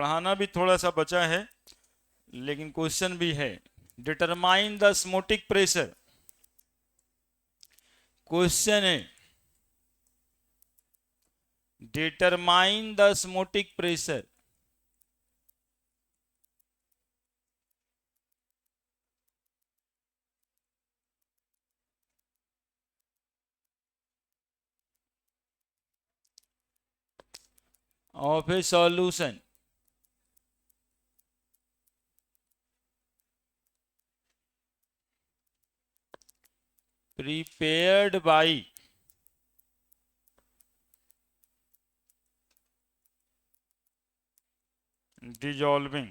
पढ़ाना भी थोड़ा सा बचा है, लेकिन क्वेश्चन भी है। Determine the osmotic pressure, question है determine the osmotic pressure. Of a solution prepared by dissolving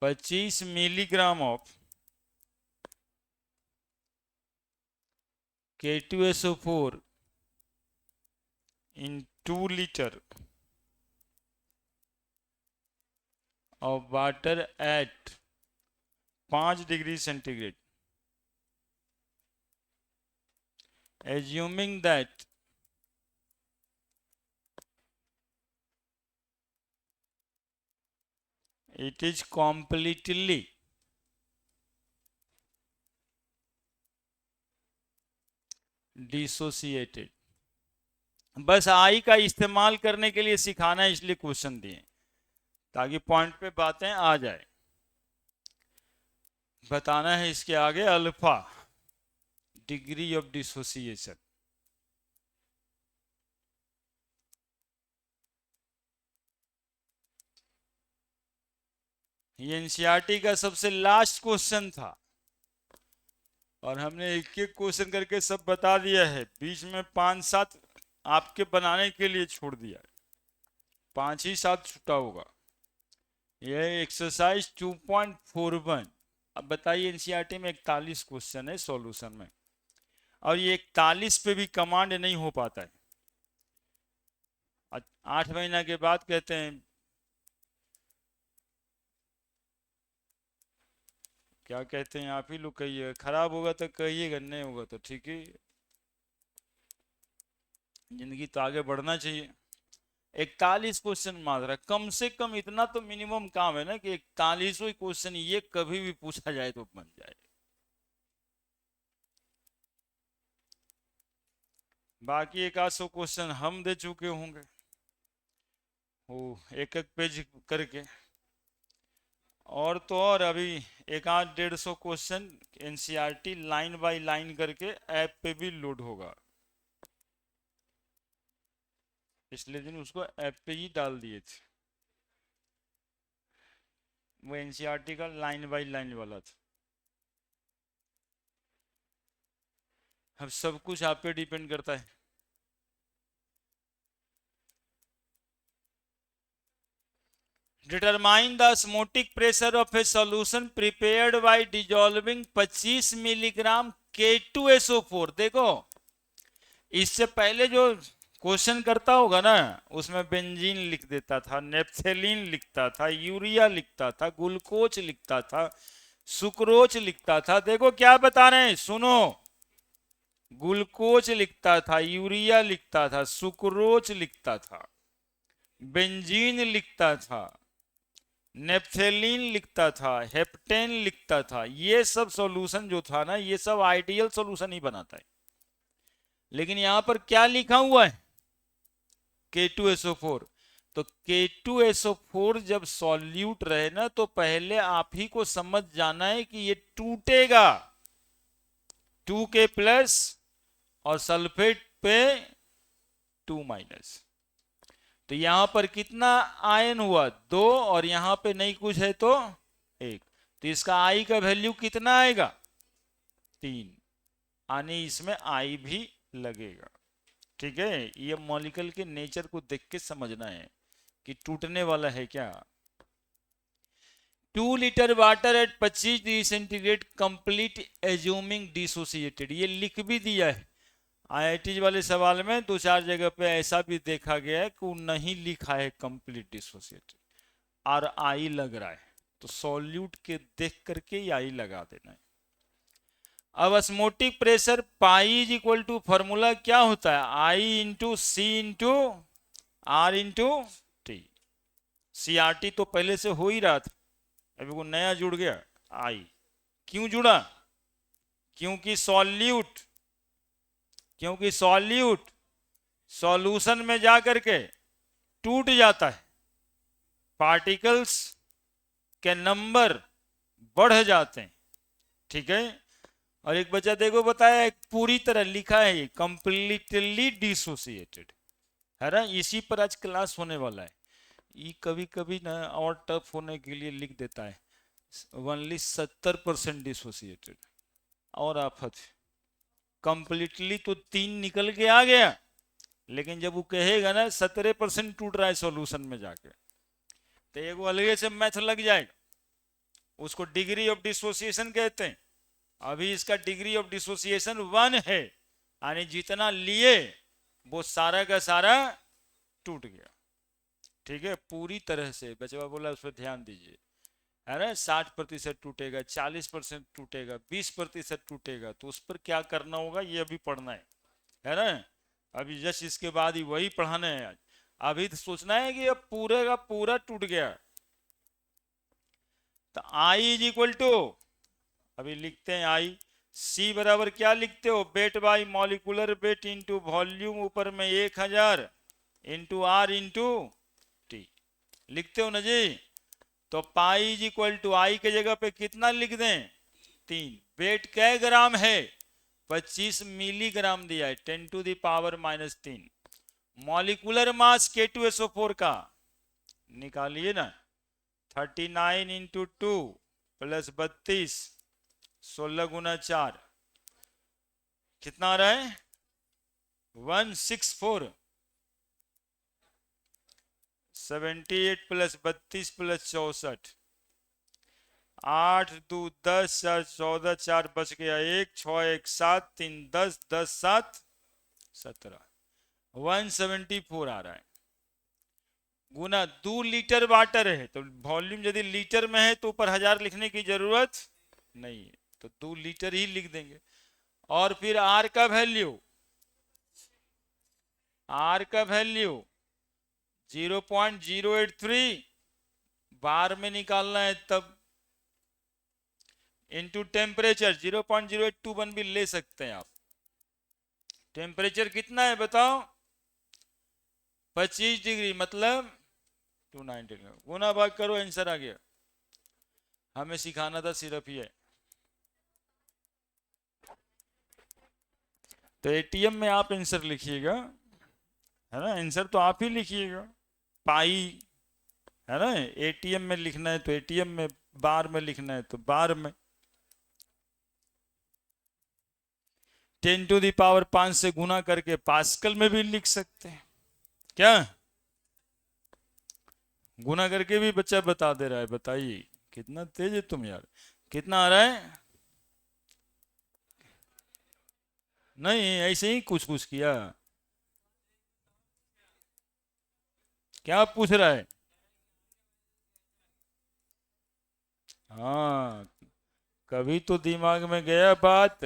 25 milligram of K2SO4 in 2 liter of water at 5 degree centigrade, assuming that it is completely dissociated। बस आई का इस्तेमाल करने के लिए सिखाना है, इसलिए क्वेश्चन दिए ताकि पॉइंट पे बातें आ जाए। बताना है इसके आगे अल्फा डिग्री ऑफ डिसोसिएशन। ये एनसीईआरटी का सबसे लास्ट क्वेश्चन था और हमने एक एक क्वेश्चन करके सब बता दिया है। बीच में 5-7 आपके बनाने के लिए छोड़ दिया है, 5 ही 7 छूटा होगा। यह एक्सरसाइज 2.41। अब बताइए एनसीईआरटी में 41 क्वेश्चन है सॉल्यूशन में, और ये 41 पे भी कमांड नहीं हो पाता है। 8 महीना के बाद कहते हैं क्या कहते हैं, आप ही लोग कहिए। खराब होगा तो कहिएगा, नहीं होगा तो ठीक ही। जिंदगी तो आगे बढ़ना चाहिए। 41 क्वेश्चन मात्र, कम से कम इतना तो मिनिमम काम है ना कि 41वां क्वेश्चन ये कभी भी पूछा जाए तो बन जाए। बाकी 100 क्वेश्चन हम दे चुके होंगे, वो एक एक पेज करके। और तो और अभी 100-150 question NCERT line by line करके ऐप पे भी लोड होगा। पिछले दिन उसको ऐप पे ही डाल दिए थे, वो एनसीईआरटी का लाइन बाय लाइन वाला था। अब सब कुछ आप पे डिपेंड करता है। Determine the osmotic pressure of a solution prepared by dissolving 25 milligram K2SO4। देखो इससे पहले जो क्वेश्चन करता होगा ना, उसमें बेंजीन लिख देता था, नेप्थेलिन लिखता था, यूरिया लिखता था, ग्लूकोज लिखता था, सुक्रोज लिखता था। देखो क्या बता रहे हैं, सुनो। ग्लूकोज लिखता था, यूरिया लिखता था, सुक्रोज लिखता था, बेंजीन लिखता था, नेप्थेलिन लिखता था, हेप्टेन लिखता था। ये सब सॉल्यूशन जो था ना, ये सब आइडियल सॉल्यूशन ही बनाता है। लेकिन यहां पर क्या लिखा हुआ है, K2SO4। तो K2SO4 जब सॉल्यूट रहे ना, तो पहले आप ही को समझ जाना है कि ये टूटेगा 2K+ और सल्फेट पे 2-। तो यहां पर कितना आयन हुआ, 2, और यहां पे नहीं कुछ है तो 1। तो इसका आई का वैल्यू कितना आएगा, 3। यानी इसमें आई भी लगेगा। ठीक है, ये मॉलिक्यूल के नेचर को देख के समझना है कि टूटने वाला है क्या। 2 litre water at 25 degree centigrade complete assuming dissociated, ये लिख भी दिया है। आईआईटी वाले सवाल में 2-4 जगह पे ऐसा भी देखा गया है कि वो नहीं लिखा है कंप्लीट डिसोसिएटेड और आई लग रहा है, तो सॉल्यूट के देख करके ही आई लगा देना है। अब osmotic pressure pi is equal to, formula क्या होता है, I into C into R into T. CRT तो पहले से हो ही रहा था, अभी वो नया जुड़ गया आई। क्यों जुड़ा? क्योंकि सॉल्यूट सॉल्यूशन में जा करके टूट जाता है, पार्टिकल्स के नंबर बढ़ जाते हैं, ठीक है। और एक बच्चा देखो बताया, एक पूरी तरह लिखा है कंप्लीटली डिसोसिएटेड, है ना। इसी पर आज क्लास होने वाला है। ये कभी कभी ना और टफ होने के लिए लिख देता है ओनली 70% डिसोसिएटेड, और आफत। कंप्लीटली तो 3 निकल के आ गया, लेकिन जब वो कहेगा ना 17% टूट रहा है सॉल्यूशन में जाके, तो एक अलग से मैथ लग जाएगा, उसको डिग्री ऑफ डिसोसिएशन कहते हैं। अभी इसका डिग्री ऑफ डिसोसिएशन 1 है, यानी जितना लिए वो सारा का सारा टूट गया, ठीक है, पूरी तरह से। बचवा बोला उस पर ध्यान दीजिए, है ना। 60% टूटेगा, 40% टूटेगा, 20% टूटेगा, तो उस पर क्या करना होगा ये अभी पढ़ना है ना। अभी जस्ट इसके बाद ही वही पढ़ाना है आज। अभी तो सोचना है कि अब पूरे का पूरा टूट गया, तो आई इज इक्वल टू, अभी लिखते हैं आई। सी बराबर क्या लिखते हो, weight by molecular weight into volume, ऊपर में 1000 इंटू आर इंटू टी, लिखते हो ना जी। तो पाई इज इक्वल टू आई के जगह पे कितना लिख दें, 3। वेट कै ग्राम है, 25 मिलीग्राम दिया है, 10⁻⁻3। मॉलिकुलर मास K2SO4 का निकालिए ना, 39 इंटू 2 प्लस 32, 16 गुना 4, कितना आ रहा है 164। 78 प्लस 32 प्लस 64, 8 2 10 4 14, 4 बच गया 1, 6 1 7 3 10 10 7 17, 174 आ रहा है। गुना 2 लीटर वाटर है, तो वॉल्यूम यदि लीटर में है तो ऊपर 1000 लिखने की जरूरत नहीं है, तो 2 लीटर ही लिख देंगे। और फिर आर का वैल्यू 0.083 बार में निकालना है तब, इंटू टेम्परेचर 0.0821 भी ले सकते हैं आप। टेम्परेचर कितना है बताओ, 25 डिग्री, मतलब 290। गुना भाग करो, आंसर आ गया। हमें सिखाना था सिर्फ ये। तो एटीएम में आप आंसर लिखिएगा, है ना, आंसर तो आप ही लिखिएगा। पाई, है ना, एटीएम में लिखना है तो एटीएम में, बार में लिखना है तो बार में। 10⁵ से गुना करके पास्कल में भी लिख सकते हैं क्या, गुना करके भी बच्चा बता दे रहा है। बताइए कितना तेज है तुम यार, कितना आ रहा है? नहीं, ऐसे ही कुछ कुछ किया। क्या पूछ रहा है? हाँ, कभी तो दिमाग में गया बात।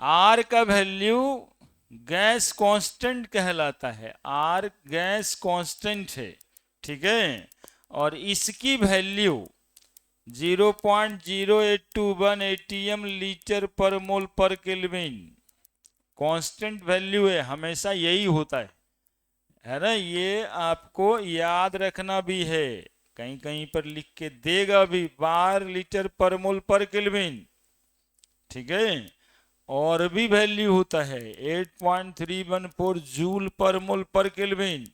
आर का वैल्यू गैस कांस्टेंट कहलाता है, आर गैस कांस्टेंट है, ठीक है। और इसकी वैल्यू 0.0821 एटीएम लीटर पर मोल पर केल्विन कांस्टेंट वैल्यू है, हमेशा यही होता है ना। ये आपको याद रखना भी है, कहीं कहीं पर लिख के देगा भी, बार लीटर पर मोल पर केल्विन, ठीक है। और भी वैल्यू होता है 8.314 जूल पर मोल पर केल्विन,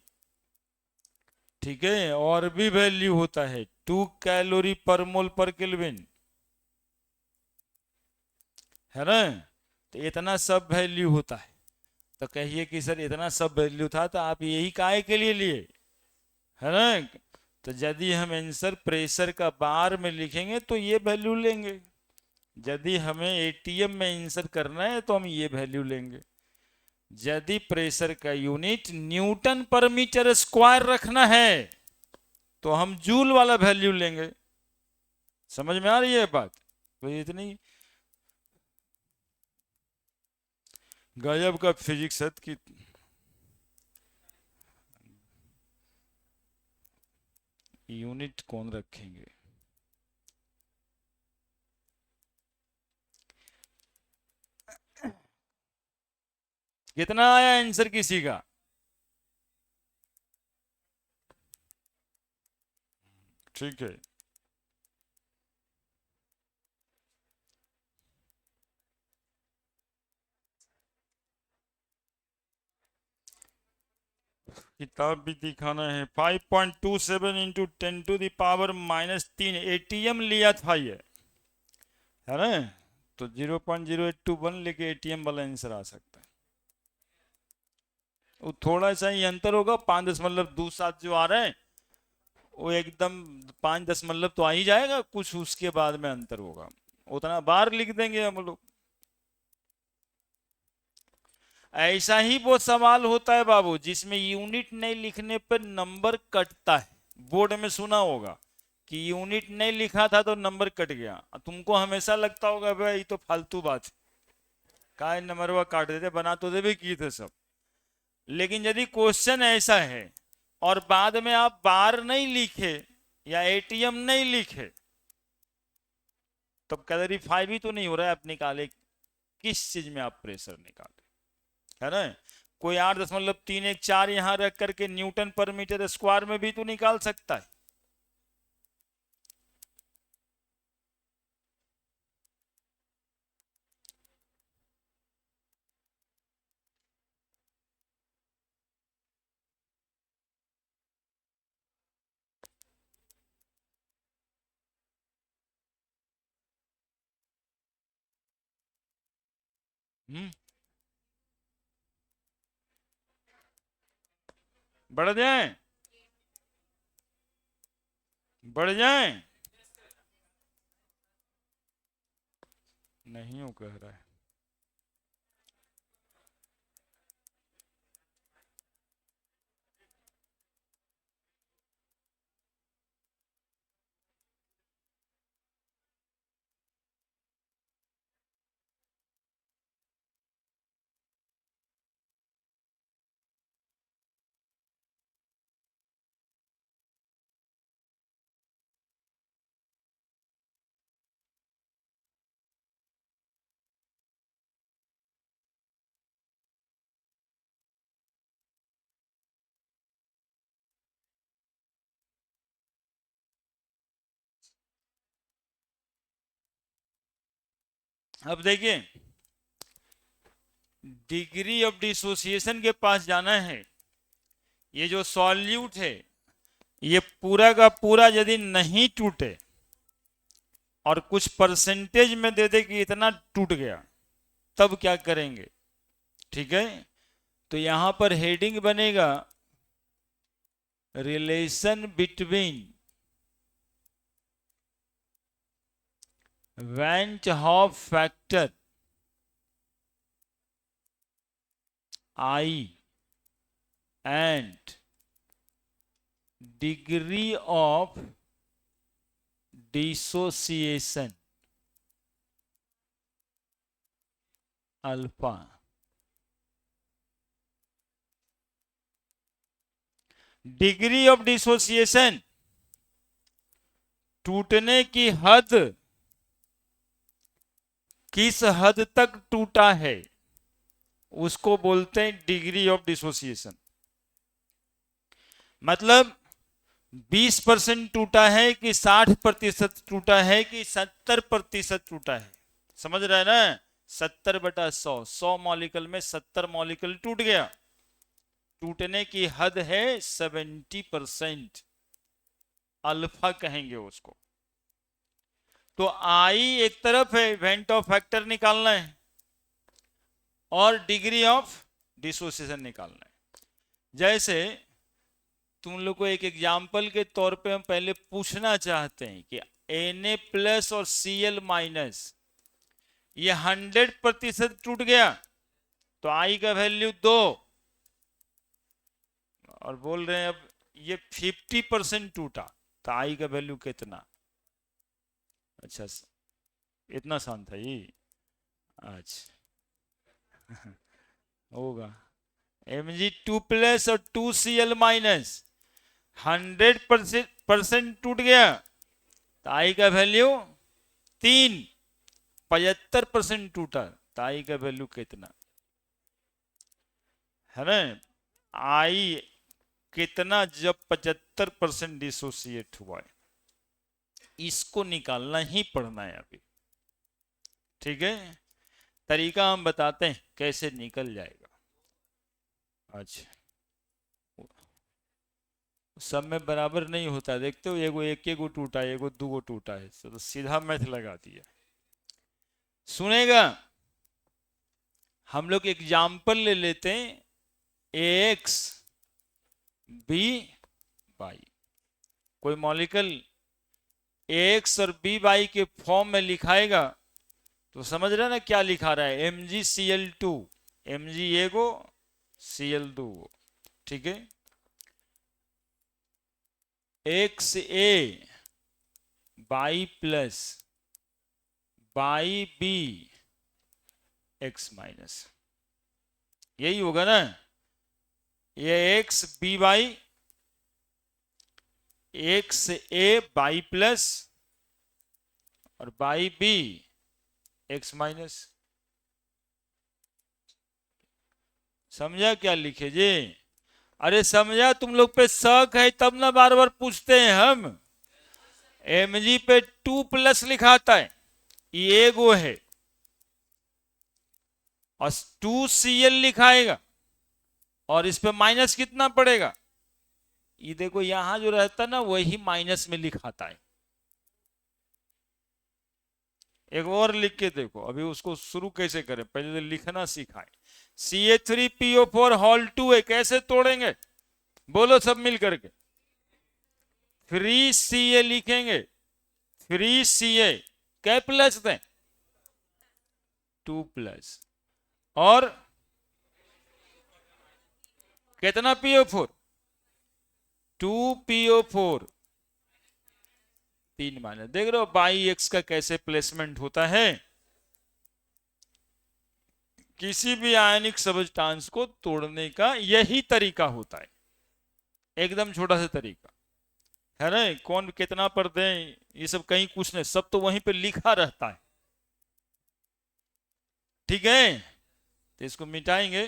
ठीक है। और भी वैल्यू होता है 2 कैलोरी पर मोल पर केल्विन, है ना। तो इतना सब वैल्यू होता है। तो कहिए कि सर इतना सब वैल्यू था तो आप यही काहे के लिए लिए, है ना। तो यदि हम आंसर प्रेशर का बार में लिखेंगे तो ये वैल्यू लेंगे, यदि हमें एटीएम में आंसर करना है तो हम ये वैल्यू लेंगे। यदि प्रेशर का यूनिट न्यूटन पर मीटर स्क्वायर रखना है तो हम जूल वाला वैल्यू लेंगे। समझ में आ रही है बात? कोई इतनी गजब का फिजिक्स है कि यूनिट कौन रखेंगे? कितना आया आंसर किसी का? ठीक है, किताब भी दिखाना है। 5.27 इंटू 10⁻³ एटीएम लिया था ये, है ना? तो 0.0821 लेके एटीएम वाला आंसर आ सकता है। वो थोड़ा सा ही अंतर होगा, 5.27 जो आ रहा है वो एकदम 5 दशमलव तो आ ही जाएगा, कुछ उसके बाद में अंतर होगा, उतना बार लिख देंगे हम लोग। ऐसा ही वो सवाल होता है बाबू जिसमें यूनिट नहीं लिखने पर नंबर कटता है। बोर्ड में सुना होगा कि यूनिट नहीं लिखा था तो नंबर कट गया। तुमको हमेशा लगता होगा भाई ये तो फालतू बात है, काय नंबर वह काट देते, बना तो दे भी किए थे सब। लेकिन यदि क्वेश्चन ऐसा है और बाद में आप बार नहीं लिखे या एटीएम नहीं लिखे, तब कैलोरी 5 ही तो नहीं हो रहा है। आप निकाले किस चीज में, आप प्रेशर निकाले, है ना? कोई 8.314 यहां रख करके न्यूटन पर मीटर स्क्वायर में भी तो निकाल सकता है। हम्म, बढ़ जाए, बढ़ जाए, नहीं वो कह रहा है। अब देखिए, डिग्री ऑफ डिसोसिएशन के पास जाना है। ये जो सॉल्यूट है ये पूरा का पूरा यदि नहीं टूटे और कुछ परसेंटेज में दे दे कि इतना टूट गया, तब क्या करेंगे? ठीक है, तो यहां पर हेडिंग बनेगा relation between went half factor I and degree of dissociation alpha. Degree of dissociation, टूटने की हद, किस हद तक टूटा है उसको बोलते हैं डिग्री ऑफ डिसोसिएशन। मतलब 20% टूटा है कि 60% टूटा है कि 70% टूटा है, समझ रहे हैं ना? 70/100, 100 मॉलिक्यूल में 70 मॉलिक्यूल टूट गया। टूटने की हद है 70%, अल्फा कहेंगे उसको। तो आई एक तरफ है, इवेंट ऑफ फैक्टर निकालना है और डिग्री ऑफ डिसोसिएशन निकालना है। जैसे तुम लोग को एक एग्जाम्पल के तौर पे हम पहले पूछना चाहते हैं कि Na+ और Cl- ये 100% टूट गया तो आई का वैल्यू 2, और बोल रहे हैं अब ये 50% टूटा तो आई का वैल्यू कितना? अच्छा, इतना आसान था ये? अच्छा, होगा Mg2+ और 2Cl-, 100% 10% टूट गया तो आई का वैल्यू 3, 75% टूटा तो आई का वैल्यू कितना है ना? आई कितना जब 75% डिसोसिएट हुआ है, इसको निकालना ही पड़ना है अभी। ठीक है, तरीका हम बताते हैं कैसे निकल जाएगा। अच्छा, सब में बराबर नहीं होता, देखते हो एगो एक एगो टूटा है, एगो दो टूटा है, तो सीधा मैथ लगा दिया। सुनेगा, हम लोग एग्जाम्पल ले लेते हैं, ए एक्स बी वाई, कोई मॉलिक्यूल ए एक्स और बी वाई के फॉर्म में लिखाएगा तो समझ रहे ना क्या लिखा रहा है, MgCl2, Mg एगो Cl2, ठीक है। X A by plus by B x minus, यही होगा ना, ये x B by x A by plus और बाई बी एक्स माइनस। समझा क्या लिखे जी? अरे समझा, तुम लोग पे शक है तब ना बार बार पूछते हैं हम। Mg पे 2+ लिखाता है, ये एगो है, और 2Cl लिखाएगा और इस पे माइनस कितना पड़ेगा, ये देखो यहां जो रहता ना वही माइनस में लिखाता है। एक और लिख के देखो, अभी उसको शुरू कैसे करें, पहले तो लिखना सिखाएं। CH3PO4 होल 2 है, कैसे तोड़ेंगे बोलो सब मिल करके? 3Ca लिखेंगे, 3Ca क्या प्लस दें, 2+, और कितना PO4, 2PO4, 3 देख रहे हो बाई एक्स का कैसे प्लेसमेंट होता है। किसी भी आयनिक सब्सटेंस को तोड़ने का यही तरीका होता है, एकदम छोटा सा तरीका है ना। कौन कितना पर दें ये सब कहीं कुछ नहीं, सब तो वहीं पे लिखा रहता है। ठीक है, तो इसको मिटाएंगे।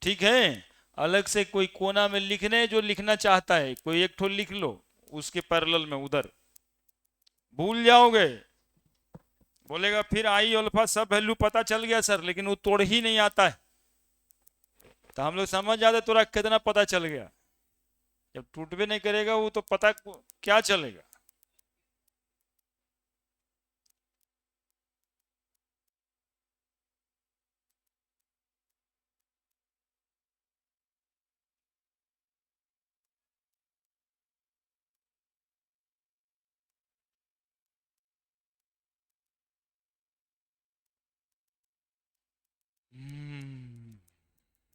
ठीक है, अलग से कोई कोना में लिखने जो लिखना चाहता है, कोई एक ठो लिख लो उसके पैरेलल में उधर, भूल जाओगे। बोलेगा फिर आई अल्फा सब वैल्यू पता चल गया सर, लेकिन वो तोड़ ही नहीं आता है। तो हम लोग समझ जाते तोरा कितना पता चल गया, जब टूट भी नहीं करेगा वो तो पता क्या चलेगा।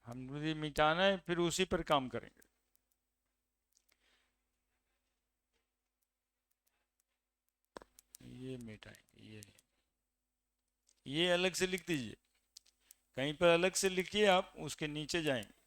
हम मुझे मिटाना है, फिर उसी पर काम करेंगे। ये मिटाएंगे, ये अलग से लिख दीजिए, कहीं पर अलग से लिखिए, आप उसके नीचे जाएंगे।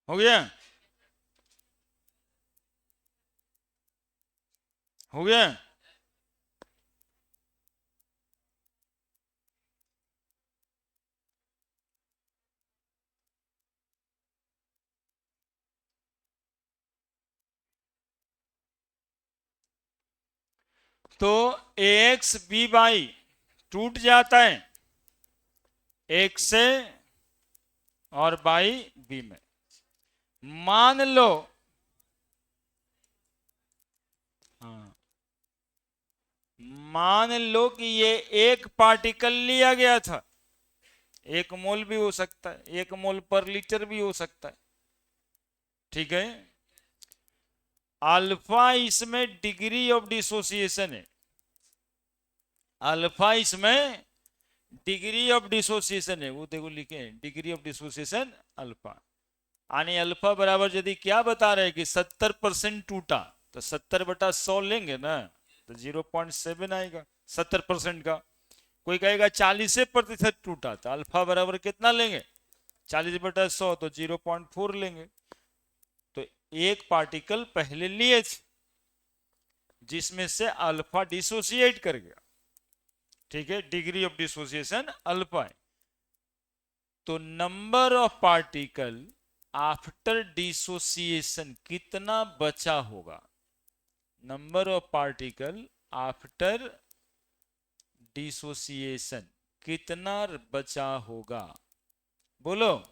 हो गया, हो गया। तो AX B बाई टूट जाता है एक्स से और बाई बी में। मान लो, हाँ, मान लो कि ये एक पार्टिकल लिया गया था, 1 मोल भी हो सकता है, 1 मोल पर लीटर भी हो सकता है। ठीक है, अल्फा इसमें डिग्री ऑफ डिसोसिएशन है, अल्फा इसमें डिग्री ऑफ डिसोसिएशन है, वो देखो लिखे हैं डिग्री ऑफ डिसोसिएशन अल्फा, यानी अल्फा बराबर यदि क्या बता रहे हैं कि 70% टूटा तो 70/100 लेंगे ना तो 0.7 आएगा 70% का। कोई कहेगा 40% टूटा तो अल्फा बराबर कितना लेंगे 40/100 तो 0.4 लेंगे। तो एक पार्टिकल पहले लिए थे जिसमें से अल्फा डिसोसिएट कर गया, ठीक है, डिग्री ऑफ डिसोसिएशन अल्फा है। तो number of particle after dissociation कितना बचा होगा, number of particle after dissociation कितना बचा होगा, बोलो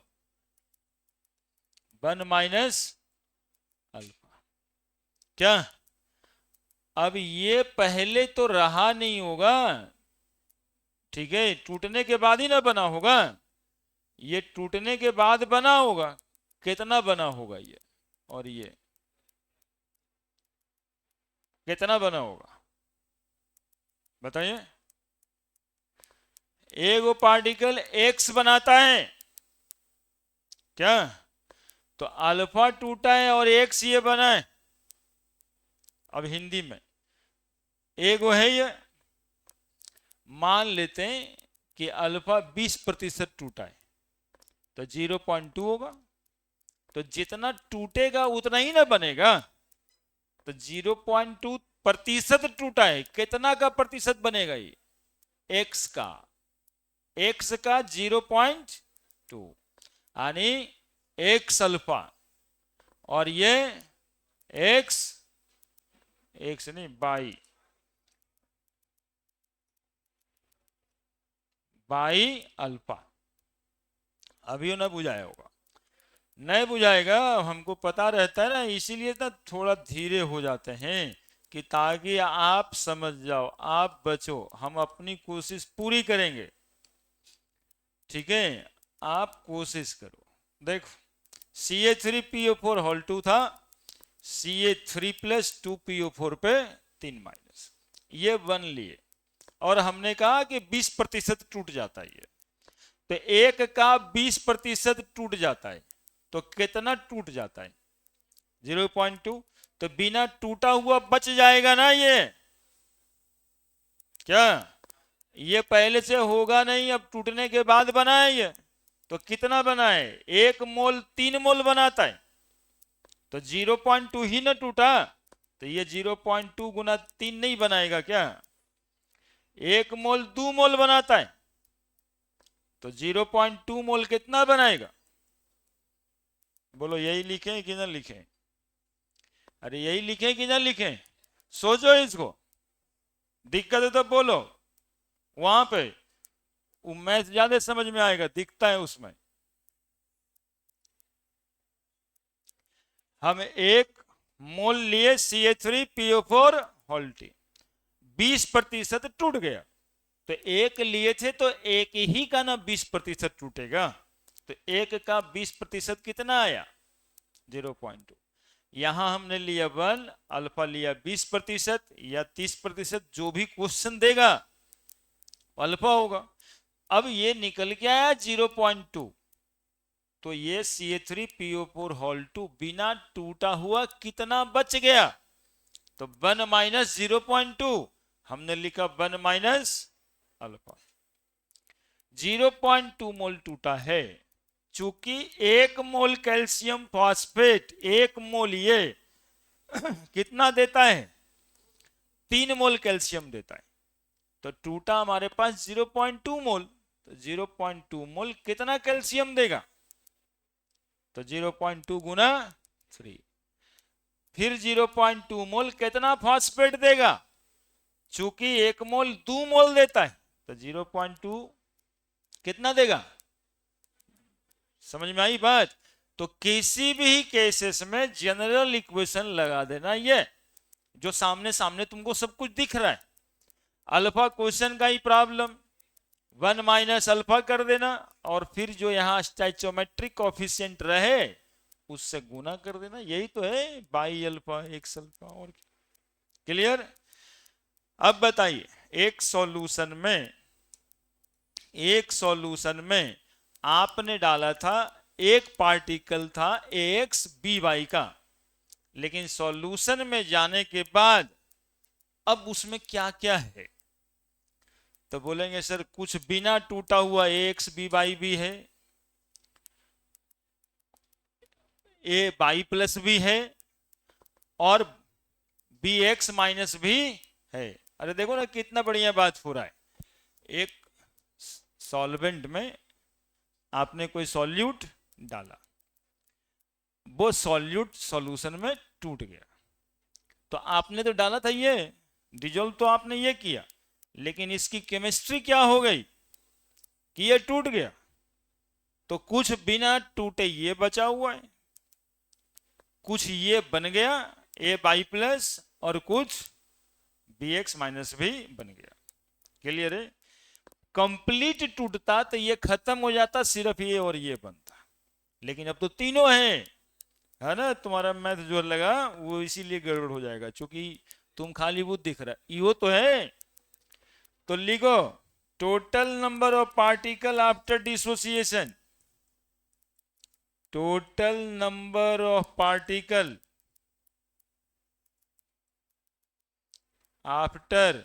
1 माइनस अल्फा। क्या अब ये पहले तो रहा नहीं होगा, ठीक है, टूटने के बाद ही ना बना होगा, ये टूटने के बाद बना होगा, कितना बना होगा ये, और ये कितना बना होगा बताइए। एक पार्टिकल एक्स बनाता है क्या, तो अल्फा टूटा है और एक्स ये बना है। अब हिंदी में एक है ये, मान लेते हैं कि अल्फा 20% टूटा है तो 0.2 होगा, तो जितना टूटेगा उतना ही ना बनेगा, तो 0.2% टूटा है, कितना का प्रतिशत बनेगा ये एक्स का, एक्स का 0.2 यानी एक्स अल्फा, और ये एक्स एक्स नहीं बाई अल्फा। अभी ना बुझाया होगा, नहीं बुझाएगा, हमको पता रहता है ना, इसीलिए ना थोड़ा धीरे हो जाते हैं कि ताकि आप समझ जाओ, आप बचो, हम अपनी कोशिश पूरी करेंगे, ठीक है, आप कोशिश करो। देखो CH3PO4 होल 2 था, CH3+2PO4 पे 3 माइनस, ये 1 लिए, और हमने कहा कि 20% टूट जाता है ये, तो एक का 20% टूट जाता है तो कितना टूट जाता है 0.2, तो बिना टूटा हुआ बच जाएगा ना ये, क्या ये पहले से होगा नहीं, अब टूटने के बाद बना है ये, तो कितना बना है 1 मोल 3 मोल बनाता है, तो 0.2 ही ना टूटा, तो ये 0.2 गुना 3 नहीं बनाएगा क्या, 1 मोल 2 मोल बनाता है, तो 0.2 मोल कितना बनाएगा, बोलो यही लिखें कि ना लिखें, अरे यही लिखें कि ना लिखें, सोचो इसको, दिक्कत है तो बोलो, वहां पे वो मैथ ज्यादा समझ में आएगा, दिखता है उसमें। हम 1 मोल लिए CH3PO4 होल 20% टूट गया, तो एक लिए थे तो एक ही का ना 20% टूटेगा, तो एक का 20% कितना आया 0.2, यहां हमने लिया 1, अल्फा लिया 20% या 30%, जो भी क्वेश्चन देगा अल्फा होगा। अब ये निकल के आया 0.2, तो ये CH3PO4 होल 2 बिना टूटा हुआ कितना बच गया, तो 1 माइनस 0.2, हमने लिखा 1 माइनस अल्फा, 0.2 मोल टूटा है, चूंकि 1 मोल कैल्शियम फॉस्फेट 1 मोल ये कितना देता है 3 मोल कैल्शियम देता है, तो टूटा हमारे पास 0.2 मोल, तो 0.2 मोल कितना कैल्शियम देगा, तो 0.2 गुना 3, फिर 0.2 मोल कितना फॉस्फेट देगा, चूंकि 1 मोल 2 मोल देता है, तो 0.2 कितना देगा, समझ में आई बात। तो किसी भी केसेस में जनरल इक्वेशन लगा देना, ये जो सामने सामने तुमको सब कुछ दिख रहा है, अल्फा क्वेश्चन का ही प्रॉब्लम 1 माइनस अल्फा कर देना, और फिर जो यहां स्टैचोमेट्रिक कोफिशिएंट रहे उससे गुना कर देना, यही तो है बाई अल्फा एक्स अल्फा। और क्लियर? अब बताइए, एक सॉल्यूशन में आपने डाला था एक पार्टिकल था एक्स बी वाई का, लेकिन सॉल्यूशन में जाने के बाद अब उसमें क्या क्या है? तो बोलेंगे सर कुछ बिना टूटा हुआ एक्स बी वाई भी है, ए बाई प्लस भी है, और बी एक्स माइनस भी है। अरे देखो ना कितना बढ़िया बात हो रहा है। एक सॉल्वेंट में आपने कोई सॉल्यूट डाला, वो सॉल्यूट सॉल्यूशन में टूट गया, तो आपने तो डाला था ये डिजोल्व, तो आपने ये किया, लेकिन इसकी केमिस्ट्री क्या हो गई कि ये टूट गया। तो कुछ बिना टूटे ये बचा हुआ है, कुछ ये बन गया ए बाई प्लस, और कुछ बी एक्स माइनस भी बन गया। क्लियर है? कंप्लीट टूटता तो ये खत्म हो जाता, सिर्फ ये और ये बनता, लेकिन अब तो तीनों है ना। तुम्हारा मैथ जो लगा वो इसीलिए गड़बड़ हो जाएगा, क्योंकि तुम खाली वो दिख रहा है, यो तो है। तो लिखो total number of particle after dissociation, total number of particle after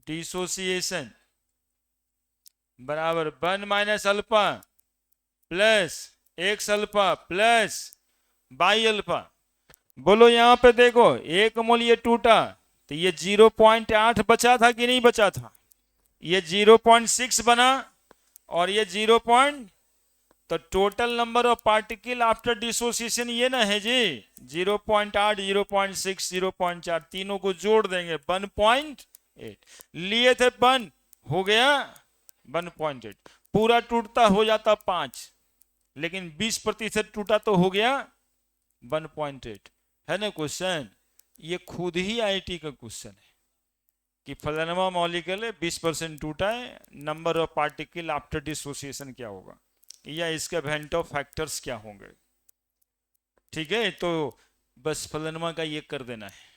dissociation बराबर 1 minus alpha plus x alpha plus by alpha. बोलो यहां पे देखो, एक मोल ये टूटा तो ये 0.8 बचा था कि नहीं बचा था? ये 0.6 बना, और ये 0. तो total number of particle after dissociation ये ना है जी, 0.8 0.6 0.4 तीनों को जोड़ देंगे 1.8। लिए थे 1, हो गया 1.8, पूरा टूटता हो जाता 5, लेकिन 20% टूटा तो हो गया 1.8। है ना क्वेश्चन? ये खुद ही आईटी का क्वेश्चन है कि फलाना मॉलिक्यूल है 20% टूटा है, number of particle after dissociation क्या होगा, या इसके वेंटो फैक्टर्स क्या होंगे। ठीक है, तो बस फलाना का ये कर देना है,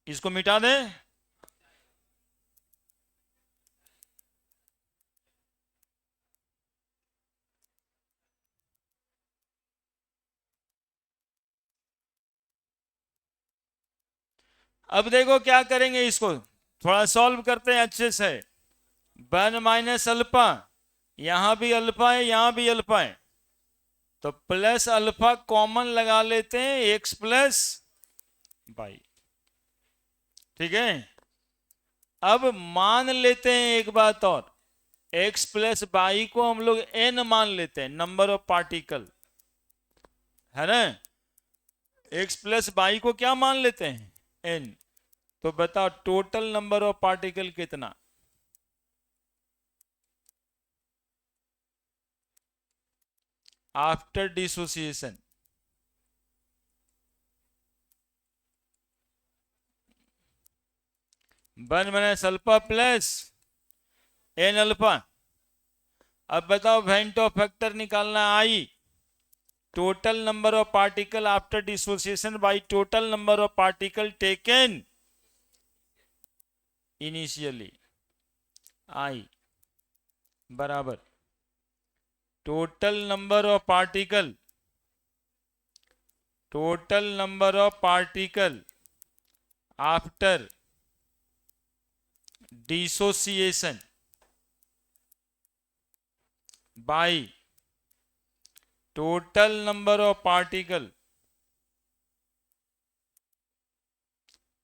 इसको मिटा दें। अब देखो क्या करेंगे, इसको थोड़ा सॉल्व करते हैं अच्छे से। 1 माइनस अल्फा, यहां भी अल्फा है यहां भी अल्फा है, तो प्लस अल्फा कॉमन लगा लेते हैं, एक्स प्लस बाई। ठीक है, अब मान लेते हैं एक बात और, एक्स प्लस बाई को हम लोग एन मान लेते हैं, नंबर ऑफ पार्टिकल, है ना। एक्स प्लस बाई को क्या मान लेते हैं? एन। तो बताओ टोटल नंबर ऑफ पार्टिकल कितना? After dissociation 1 minus alpha plus N alpha. अब बताओ वेंटो फैक्टर निकालना, I total number of particle after dissociation by total number of particle taken initially, I बराबर total number of particle after dissociation by total number of particle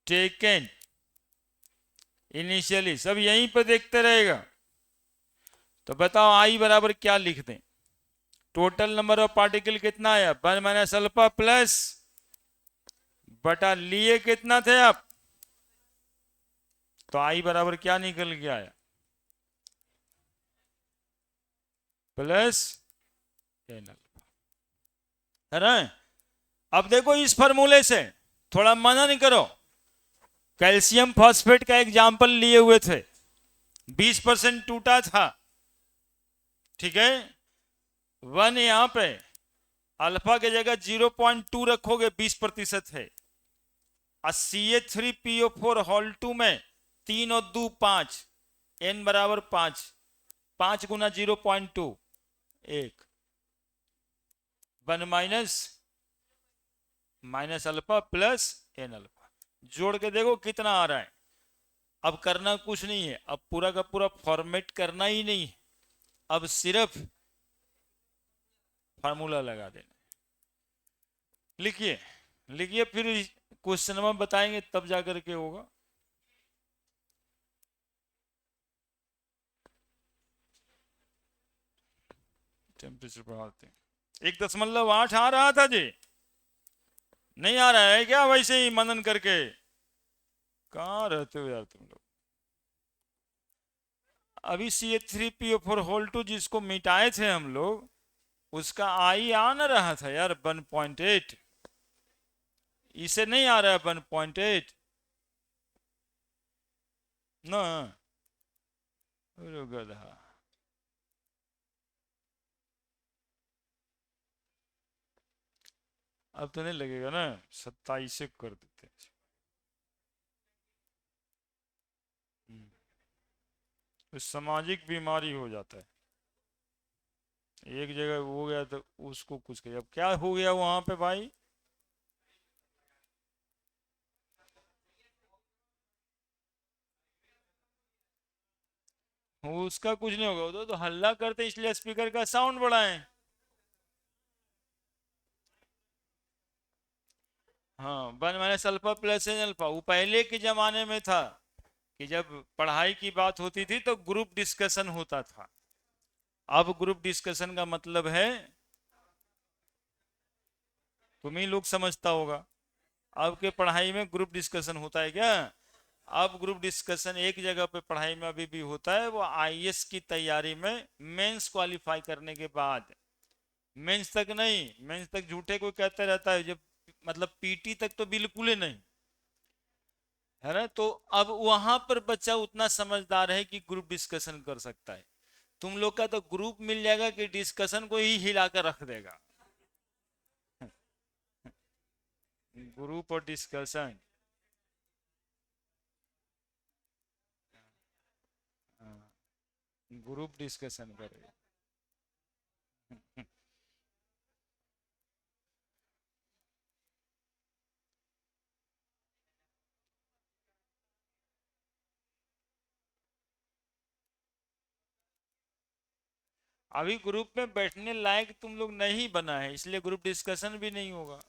taken initially. सब यहीं पर देखते रहेगा। तो बताओ आई बराबर क्या लिख दें? टोटल नंबर ऑफ पार्टिकल कितना आया? 1 माइनस अल्फा प्लस बटा लिए कितना थे आप? तो आई बराबर क्या निकल के आया? प्लस एन अल्फा, है ना। अब देखो इस फॉर्मूले से थोड़ा मनन करो। कैल्शियम फॉस्फेट का एग्जाम्पल लिए हुए थे, 20% टूटा था, ठीक है, 1 यहां पे, अल्फा के जगह 0.2 रखोगे 20% है। CH3PO4 हॉल 2 में 3 और 2 5, n बराबर 5, 5 गुना 0.2 1, 1 minus alpha plus n alpha, जोड़ के देखो कितना आ रहा है। अब करना कुछ नहीं है, अब पूरा का पूरा फॉर्मेट करना ही नहीं है, अब सिर्फ फार्मूला लगा देना। लिखिए लिखिए, फिर क्वेश्चन में बताएंगे तब जाकर के होगा। टेम्परेचर बढ़ाते हैं, 1.8 आ रहा था जी, नहीं आ रहा है क्या वैसे ही मनन करके? कहाँ रहते हो यार तुम लोग? अभी CH3PO4 होल 2 जिसको मिटाए थे हम लोग, उसका आई आ न रहा था यार 1.8, इसे नहीं आ रहा है 1.8 ना, गधा। अब तो नहीं लगेगा ना, 27 से कर देते हैं। तो सामाजिक बीमारी हो जाता है, एक जगह हो गया तो उसको कुछ कहिए। अब क्या हो गया वहां पे भाई? उसका कुछ नहीं होगा, वो तो हल्ला करते इसलिए स्पीकर का साउंड बढ़ाएं। हाँ, 1 minus alpha plus N alpha, वो पहले के जमाने में था कि जब पढ़ाई की बात होती थी तो ग्रुप डिस्कशन होता था। अब ग्रुप डिस्कशन का मतलब है, तुम ही लोग समझता होगा, अब के पढ़ाई में ग्रुप डिस्कशन होता है क्या? अब ग्रुप डिस्कशन एक जगह पे पढ़ाई में अभी भी होता है, वो आईएएस की तैयारी में मेंस क्वालिफाई करने के बाद। मेंस तक नहीं, मेंस तक झूठे कोई कहता रहता है, जब मतलब पीटी तक तो बिल्कुल ही नहीं है ना। तो अब वहां पर बच्चा उतना समझदार है कि ग्रुप डिस्कशन कर सकता है। तुम लोग का तो ग्रुप मिल जाएगा कि डिस्कशन को ही हिला कर रख देगा। ग्रुप और डिस्कशन, ग्रुप डिस्कशन करेगा। अभी ग्रुप में बैठने लायक तुम लोग नहीं बना है, इसलिए ग्रुप डिस्कशन भी नहीं होगा।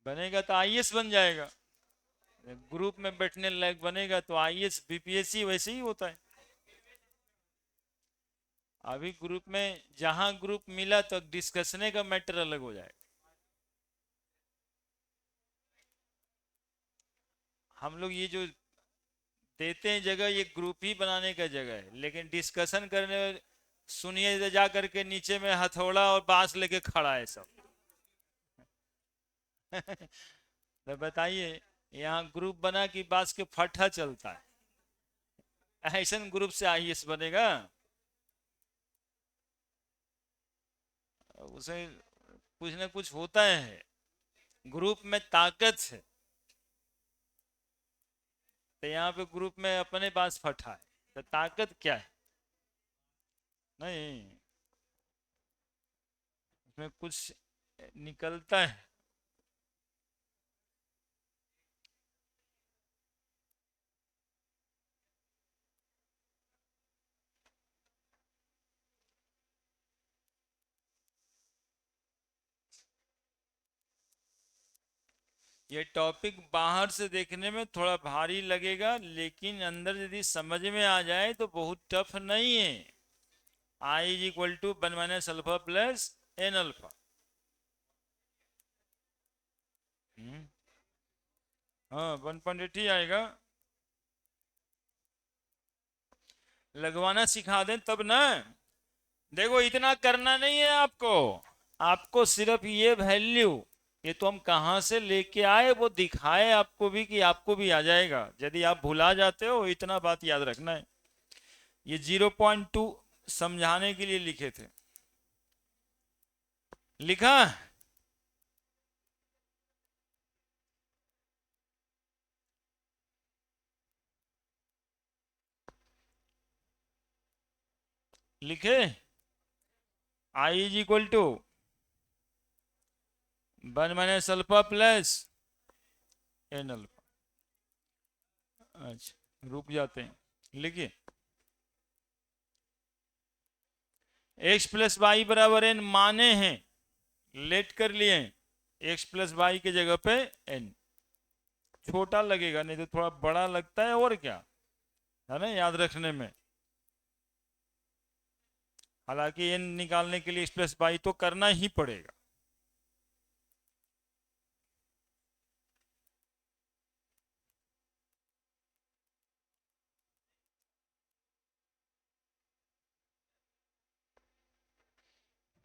बनेगा तो आईएएस बन जाएगा, ग्रुप में बैठने लायक बनेगा तो आईएएस बीपीएससी वैसे ही होता है। अभी ग्रुप में जहां ग्रुप मिला तो डिस्कशने का मैटर अलग हो जाएगा। हम लोग ये जो देते हैं जगह, ये ग्रुप ही बनाने का जगह है, लेकिन डिस्कशन करने, सुनिए जा करके नीचे में हथौड़ा और बांस लेके खड़ा है सब। तो बताइए, यहाँ ग्रुप बना कि बांस के फट्टा चलता है? ऐसा ग्रुप से आईएएस बनेगा? उसे कुछ ना कुछ होता है, ग्रुप में ताकत है। तो यहाँ पे ग्रुप में अपने पास फटा है, तो ताकत क्या है? नहीं, उसमें कुछ निकलता है। ये टॉपिक बाहर से देखने में थोड़ा भारी लगेगा, लेकिन अंदर यदि समझ में आ जाए तो बहुत टफ नहीं है। I is equal to 1 minus alpha plus N alpha. हाँ, 1.8 ही आएगा। लगवाना सिखा दें तब ना। देखो, इतना करना नहीं है आपको, आपको सिर्फ ये वैल्यू, ये तो हम कहां से लेके आए वो दिखाए आपको भी, कि आपको भी आ जाएगा। यदि आप भुला जाते हो, इतना बात याद रखना है। ये 0.2 समझाने के लिए लिखे थे। लिखा लिखे I is equal to 1 minus alpha plus N alpha. अच्छा रुक जाते हैं, लिखिए x प्लस वाई बराबर एन माने हैं, लेट कर लिए हैं, x प्लस वाई की जगह पे n। छोटा लगेगा नहीं तो थोड़ा बड़ा लगता है, और क्या है ना याद रखने में। हालांकि n निकालने के लिए x प्लस वाई तो करना ही पड़ेगा।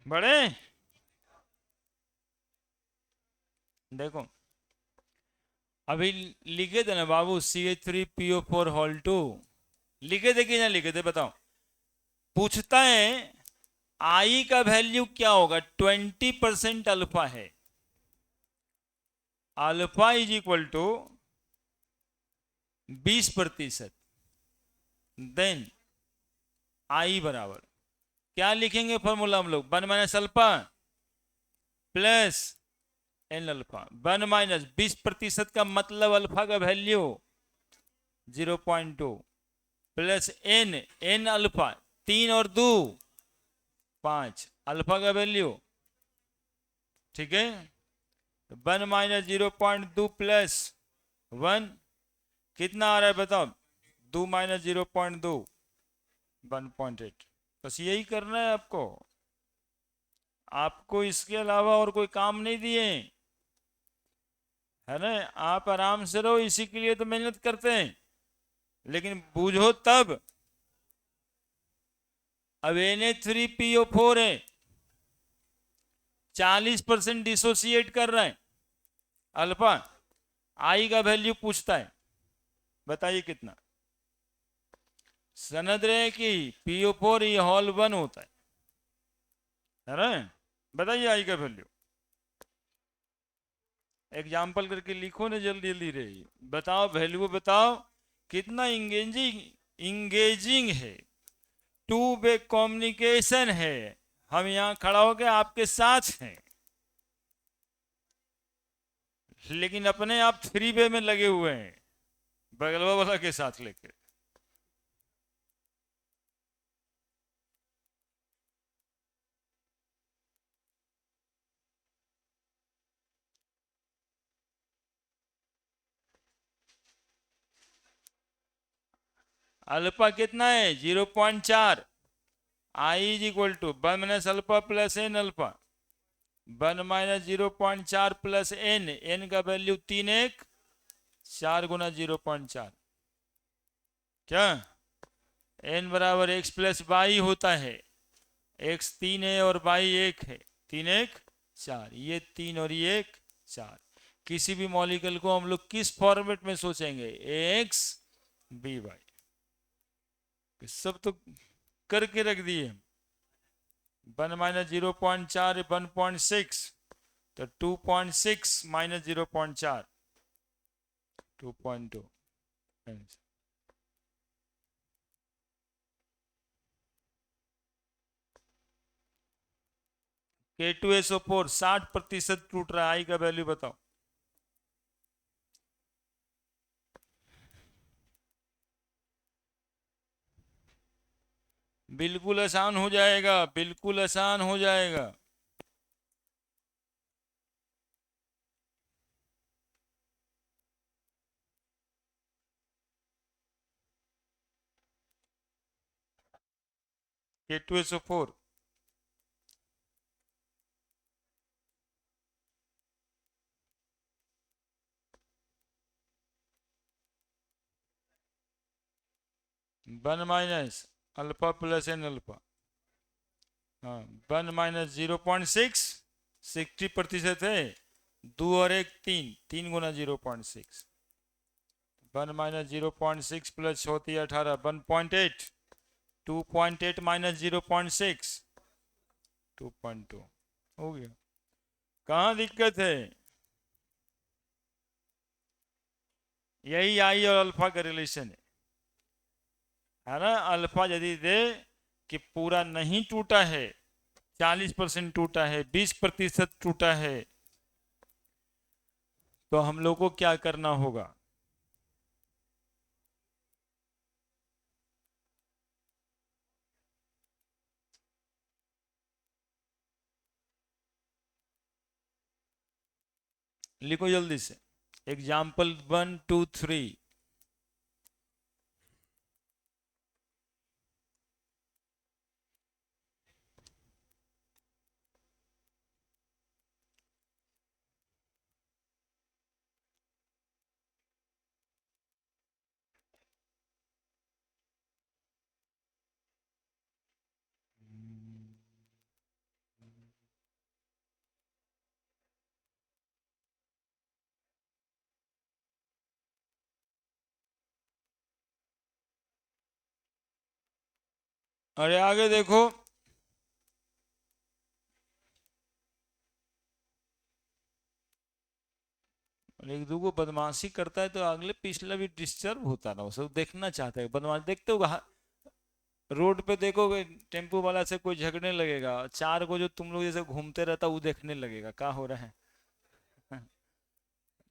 बड़े देखो अभी लिखे थे ना बाबू CH3PO4 होल 2 लिखे थे कि ना लिखे थे बताओ। पूछता है आई का वैल्यू क्या होगा, 20% अल्फा है, alpha is equal to 20%, then I बराबर क्या लिखेंगे फॉर्मूला हम लोग, 1 minus alpha plus N alpha. 1 minus 20% का मतलब अल्फा का वैल्यू 0.2 प्लस एन अल्फा 3 और 2 5 अल्फा का वैल्यू, ठीक है। 1 माइनस 0.2 प्लस 1 कितना आ रहा है बताओ, 2 माइनस 0.2 1.8। बस यही करना है आपको, आपको इसके अलावा और कोई काम नहीं दिए, है ना। आप आराम से रहो, इसी के लिए तो मेहनत करते हैं, लेकिन बूझो तब। अब Na3PO4 है, 40% डिसोसिएट कर रहा है अल्फा, आई का वैल्यू पूछता है, बताइए कितना। समझ रहे कि PO4 ये होल 1 होता है ना। बताइए आई का वैल्यू, एग्जाम्पल करके लिखो ना, जल्दी जल्दी रही बताओ, वैल्यू बताओ कितना इंगेजिंग इंगेजिंग है, टू वे कम्युनिकेशन है, हम यहां खड़ा होकर आपके साथ हैं, लेकिन अपने आप 3 वे में लगे हुए हैं बगलवा वाला के साथ लेके। अल्फा कितना है 0.4, I is equal to 1 minus alpha plus N alpha. 1 minus 0.4 plus n का वैल्यू 3 1 4 गुना 0.4, क्या एन बराबर एक्स प्लस वाई होता है, एक्स 3 है और वाई 1 है, 3 1 4, ये 3 और ये 1 4। किसी भी मॉलिक्यूल को हम लोग किस फॉर्मेट में सोचेंगे, एक्स बी वाई, सब तो करके रख दिए। 1 माइनस 0.4 1.6, तो 2.6 माइनस 0.4 2.2। K2SO4 60% टूट रहा है, आई का वैल्यू बताओ। बिल्कुल आसान हो जाएगा, बिल्कुल आसान हो जाएगा। K2SO4 1 minus alpha plus N alpha, हाँ 1 माइनस 0.6 60% है, 2 और 1 3, 3 गुना 0.6, 1 माइनस 0.6 प्लस होती है 18 1.8, 2.8 माइनस 0.6 2.2 हो गया। कहाँ दिक्कत है? यही आई और अल्फा का रिलेशन है ना। अल्फा यदि दे कि पूरा नहीं टूटा है, 40% टूटा है, 20% टूटा है, तो हम लोग को क्या करना होगा? लिखो जल्दी से। एग्जाम्पल 1 2 3। अरे आगे देखो, और एक दूगो बदमाशी करता है तो अगले पिछला भी डिस्टर्ब होता ना, उसे देखना चाहता है। बदमाश देखते हो रोड पे देखोगे, टेम्पो वाला से कोई झगड़ने लगेगा, चार को जो तुम लोग जैसे घूमते रहता वो देखने लगेगा क्या हो रहा है।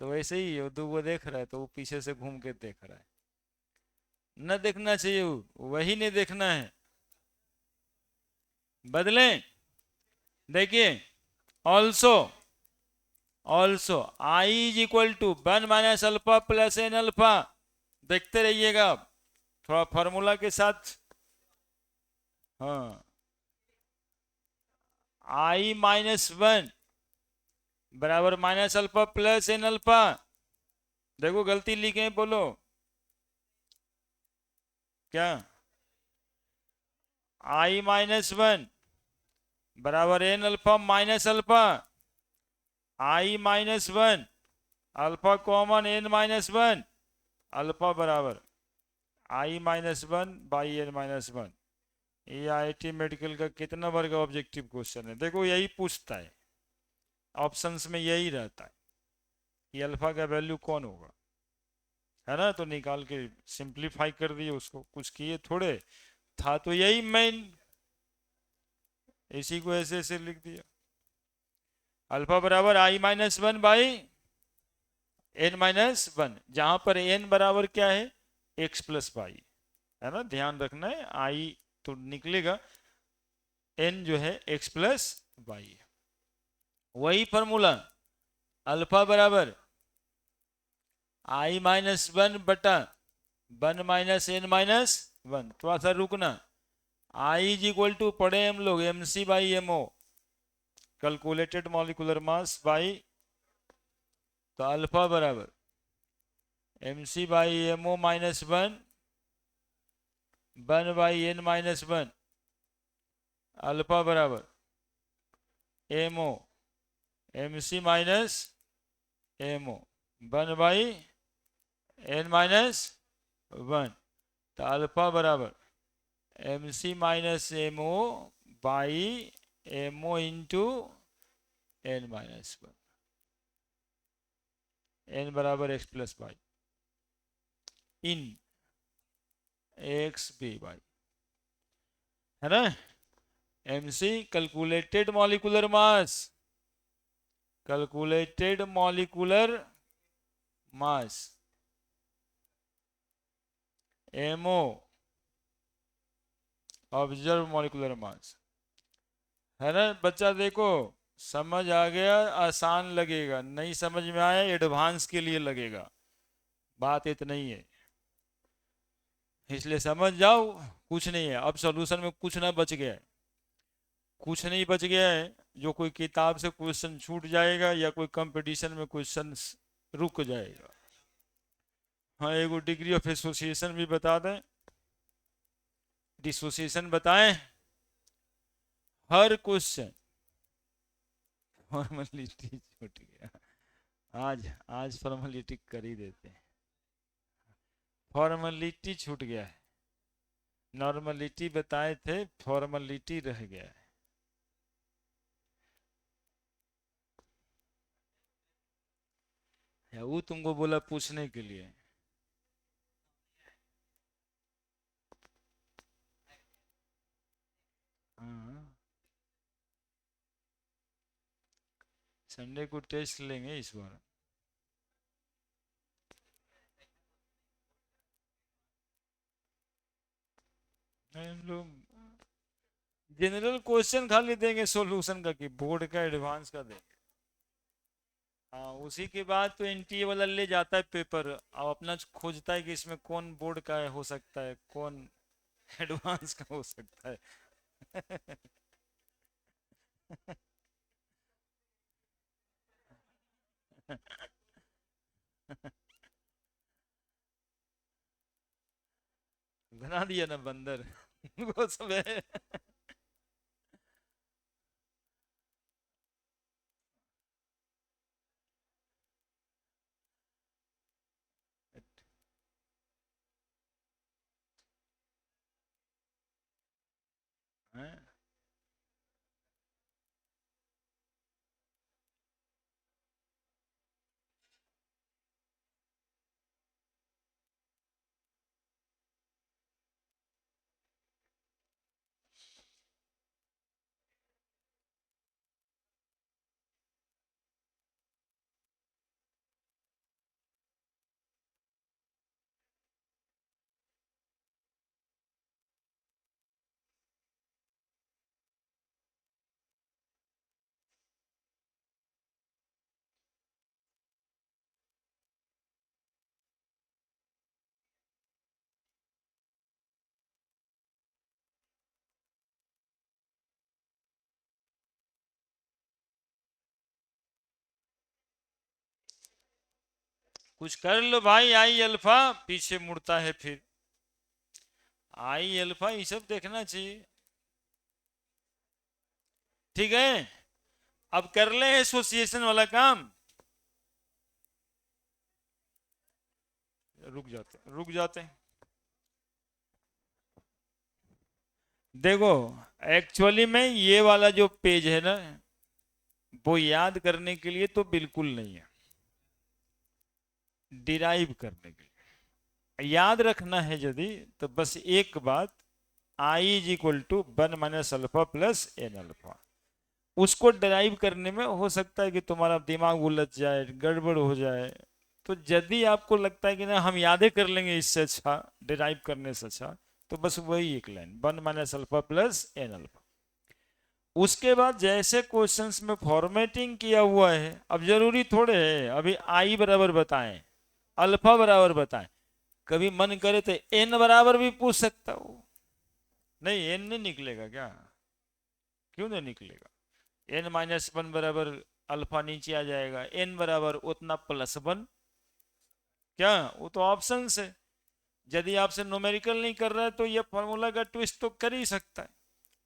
तो वैसे ही वो दूगो देख रहा है तो वो पीछे से घूम के देख रहा है। न देखना चाहिए, वही नहीं देखना है। बदलें। देखिए, also also I is equal to 1 - alpha plus N alpha. देखते रहिएगा थोड़ा फॉर्मूला के साथ। हाँ, I - 1 बराबर -अल्फा प्लस एन अल्फा। देखो गलती लिखे, बोलो क्या? I - 1 बराबर n alpha minus alpha. I - 1 alpha common n-1 alpha बराबर I - 1/n-1। ये IIT मेडिकल का कितना बार का ऑब्जेक्टिव क्वेश्चन है, देखो यही पूछता है, ऑप्शंस में यही रहता है कि अल्फा का वैल्यू कौन होगा, है ना। तो निकाल के सिंप्लीफाई कर दिए उसको, कुछ किए थोड़े, था तो यही मेन, इसी को ऐसे ऐसे लिख दिया। अल्फा बराबर I - 1/n-1, जहां पर n बराबर क्या है, x प्लस वाई, है ना। ध्यान रखना है, आई तो निकलेगा, n जो है x प्लस वाई। वही फॉर्मूला, अल्फा बराबर I - 1 बटा 1 - n-1। थोड़ा सा रुकना। आई इज इक्वल टू पढ़े हम लोग mc/mo, calculated molecular mass by, तो अल्फा बराबर mc/mo -1 1/n-1। अल्फा बराबर mo mc minus mo 1/n-1। तो अल्फा बराबर mc minus mo by mo into n-1। n बराबर x प्लस वाई इन एक्स बी वाई, है ना। mc calculated molecular mass, calculated molecular mass, mo observe molecular mass, है ना। बच्चा देखो समझ आ गया, आसान लगेगा, नहीं समझ में आया एडवांस के लिए लगेगा, बात इतना ही है, इसलिए समझ जाओ। कुछ नहीं है अब सॉल्यूशन में, कुछ ना बच गया है, कुछ नहीं बच गया है। जो कोई किताब से क्वेश्चन छूट जाएगा या कोई कंपटीशन में क्वेश्चन रुक जाएगा। हाँ, एगो डिग्री ऑफ एसोसिएशन भी बता दें, डिसोसिएशन बताएं। हर क्वेश्चन फॉर्मेलिटी छूट गया, आज आज फॉर्मेलिटी कर ही देते हैं, फॉर्मेलिटी छूट गया है, नॉर्मलिटी बताए थे, फॉर्मलिटी रह गया है। या वो तुमको बोला पूछने के लिए? हाँ, संडे को टेस्ट लेंगे इस बार। हम लोग जनरल क्वेश्चन खाली देंगे सॉल्यूशन का, कि बोर्ड का एडवांस का देंगे। हाँ, उसी के बाद तो एनटीए वाला ले जाता है पेपर, अब अपना खोजता है कि इसमें कौन बोर्ड का हो सकता है, कौन एडवांस का हो सकता है। बना दिया ना बंदर। वो सब है। हैं? कुछ कर लो भाई, आई अल्फा पीछे मुड़ता है फिर। आई अल्फा ये सब देखना चाहिए। ठीक है, अब कर ले एसोसिएशन वाला काम। रुक जाते हैं। देखो, एक्चुअली में ये वाला जो पेज है ना, वो याद करने के लिए तो बिल्कुल नहीं है, डिराइव करने के लिए याद रखना है यदि, तो बस एक बात, I is equal to 1 - alpha plus n alpha. उसको डिराइव करने में हो सकता है कि तुम्हारा दिमाग उलझ जाए, गड़बड़ हो जाए। तो यदि आपको लगता है कि ना हम यादें कर लेंगे इससे अच्छा, डिराइव करने से अच्छा, तो बस वही एक line, 1 - alpha plus n alpha. उसके बाद जैसे क्वेश्चंस में फॉर्मेटिंग किया हुआ है, अब जरूरी थोड़े है अभी आई बराबर बताएं, अल्फा बराबर बताएं। कभी मन करे तो एन बराबर भी पूछ सकता हो। नहीं, एन नहीं निकलेगा क्या? क्यों नहीं निकलेगा? n - 1 बराबर अल्फा नीचे आ जाएगा, n बराबर उतना +1। क्या वो तो ऑप्शन है। यदि आपसे न्यूमेरिकल नहीं कर रहा है तो ये फॉर्मूला का ट्विस्ट तो कर ही सकता है।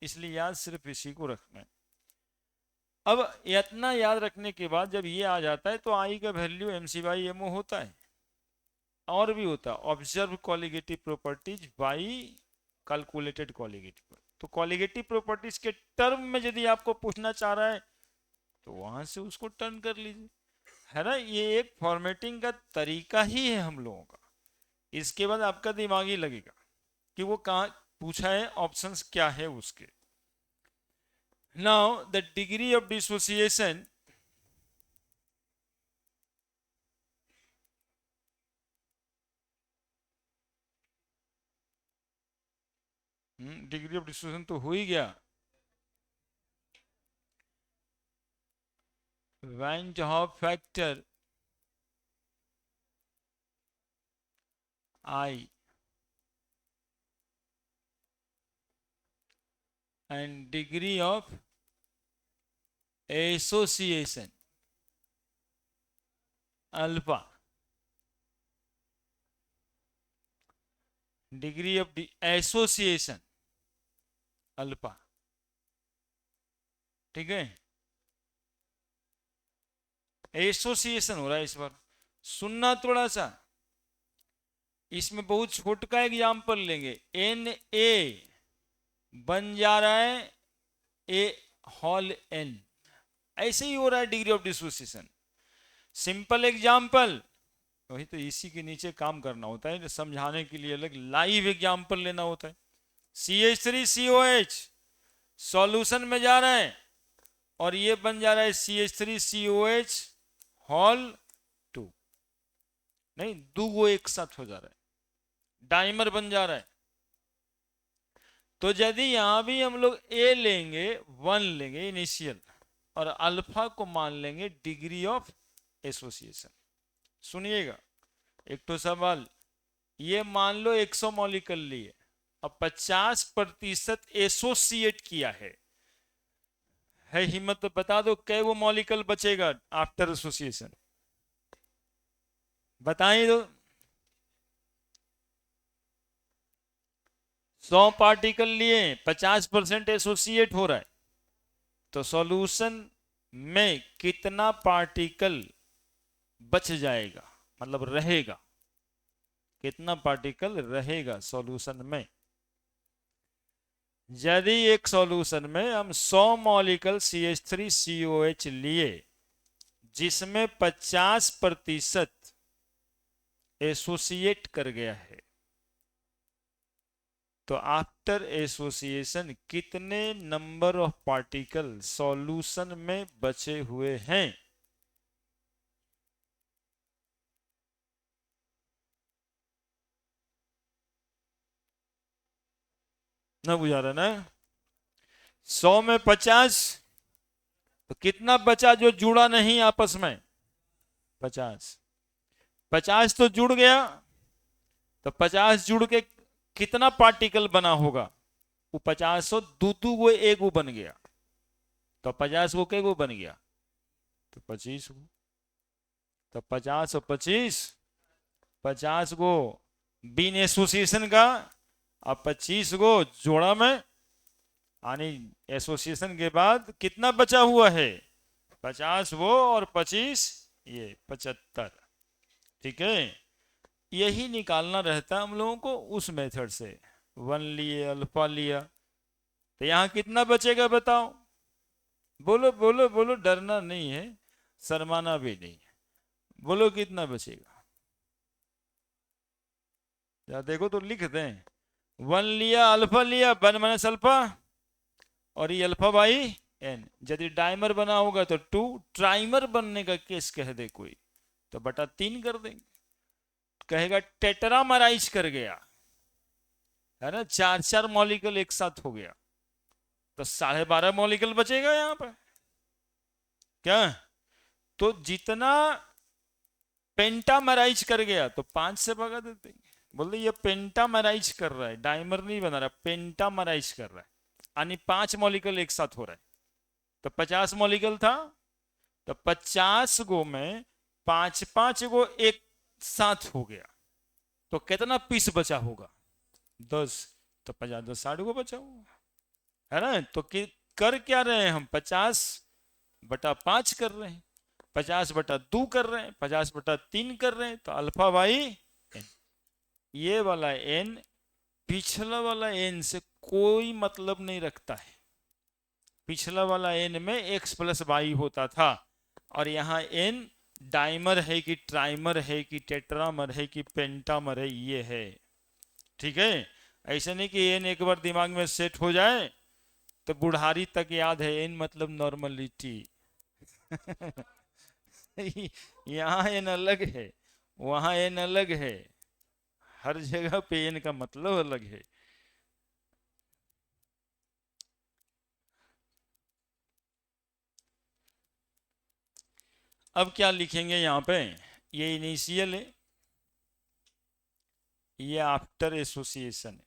इसलिए याद सिर्फ इसी को रखना है। अब इतना याद रखने के बाद जब ये आ जाता है तो आई का वैल्यू mc/mo होता है। और भी होता है, observe colligative properties by calculated colligative. तो कॉलिगेटिव प्रॉपर्टीज के टर्म में यदि आपको पूछना चाह रहा है तो वहां से उसको टर्न कर लीजिए। है ना, ये एक फॉर्मेटिंग का तरीका ही है हम लोगों का। इसके बाद आपका दिमाग ही लगेगा कि वो कहाँ पूछा है, ऑप्शंस क्या है उसके। Now the degree of dissociation. Degree of dissociation तो हो ही गया। Van 't Hoff factor I and degree of association alpha. Degree of association alpha. ठीक है, एसोसिएशन हो रहा है इस बार, सुनना थोड़ा सा। इसमें बहुत छोटा एग्जाम्पल लेंगे, एन ए बन जा रहा है ए होल एन, ऐसे ही हो रहा है degree of dissociation. Simple example, वही तो इसी के नीचे काम करना होता है, समझाने के लिए अलग लाइव एग्जाम्पल लेना होता है। CH3COH सॉल्यूशन में जा रहा है और ये बन जा रहा है CH3COH होल 2, नहीं दो वो एक साथ हो जा रहा है, डाइमर बन जा रहा है। तो यदि यहां भी हम लोग ए लेंगे, 1 लेंगे इनिशियल, और अल्फा को मान लेंगे डिग्री ऑफ एसोसिएशन। सुनिएगा एक तो सवाल, ये मान लो 100 मॉलिक्यूल लिए और 50% एसोसिएट किया है हिम्मत तो बता दो कै वो मॉलिक्यूल बचेगा आफ्टर एसोसिएशन, बताइए दो। 100 पार्टिकल लिए, 50% एसोसिएट हो रहा है, तो सॉल्यूशन में कितना पार्टिकल बच जाएगा, मतलब रहेगा, कितना पार्टिकल रहेगा सॉल्यूशन में। यदि एक सॉल्यूशन में हम 100 मॉलिक्यूल CH3COH लिए जिसमें 50% एसोसिएट कर गया है, तो आफ्टर एसोसिएशन कितने नंबर ऑफ पार्टिकल सॉल्यूशन में बचे हुए हैं? ना बुझा रहा ना? 100 में 50, तो कितना बचा जो जुड़ा नहीं आपस में? 50। 50 तो जुड़ गया, तो 50 जुड़ के कितना पार्टिकल बना होगा? वो 50 दू वो एक वो बन गया, तो 50 वो के वो बन गया, तो 25 वो, तो 50 और 25, 50 गो बिन एसोसिएशन का, अब 25 गो जोड़ा में, यानी एसोसिएशन के बाद कितना बचा हुआ है? 50 वो और 25 ये, 75। ठीक है, यही निकालना रहता है हम लोगों को उस मेथड से। 1 लिए, अल्फा लिया, तो यहां कितना बचेगा बताओ? बोलो बोलो बोलो, डरना नहीं है, शर्माना भी नहीं है, बोलो कितना बचेगा? या देखो तो लिख दें, 1 लिया, अल्फा लिया, 1 माइनस अल्फा, और ये अल्फा बाई एन। यदि डाइमर बना होगा तो 2, ट्राइमर बनने का केस कह दे कोई तो बटा 3 कर देंगे, कहेगा टेट्रामराइज कर गया है ना, 4 मॉलिक्यूल एक साथ हो गया, तो 12.5 मॉलिक्यूल बचेगा यहां पर क्या? तो जितना पेंटामराइज कर गया तो 5 से भगा देते, बोल ये पेंटामराइज कर रहा है, डाइमर नहीं बना रहा, पेंटामराइज कर रहा है, यानी 5 मॉलिक्यूल एक साथ हो रहा है। तो 50 मॉलिक्यूल था, तो 50 गो में 5 गो एक साथ हो गया, तो कितना पीस बचा होगा? 10, तो 50 10 60 गो बचा होगा, है ना? तो कर क्या रहे हैं हम? 50/5 कर रहे हैं, 50/2 कर रहे हैं, 50/3 कर रहे हैं, तो अल्फा बाई एन। ये वाला एन पिछला वाला एन से कोई मतलब नहीं रखता है। पिछला वाला एन में x प्लस वाई होता था, और यहाँ एन डाइमर है कि ट्राइमर है कि टेट्रामर है कि पेंटामर है, ये है। ठीक है, ऐसा नहीं कि एन एक बार दिमाग में सेट हो जाए तो बुढ़ारी तक याद है, एन मतलब नॉर्मलिटी। यहाँ एन अलग है, वहां एन अलग है, हर जगह पे एन का मतलब अलग है। अब क्या लिखेंगे यहाँ पे? ये इनिशियल है, ये आफ्टर एसोसिएशन है।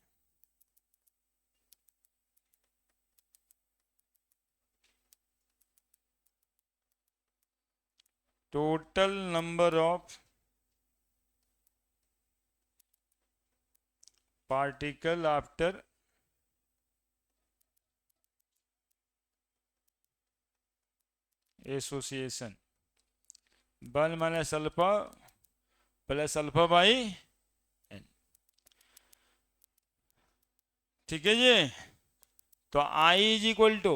Total number of particle after association, 1 minus alpha plus alpha by n. ठीक है जी। तो I is equal to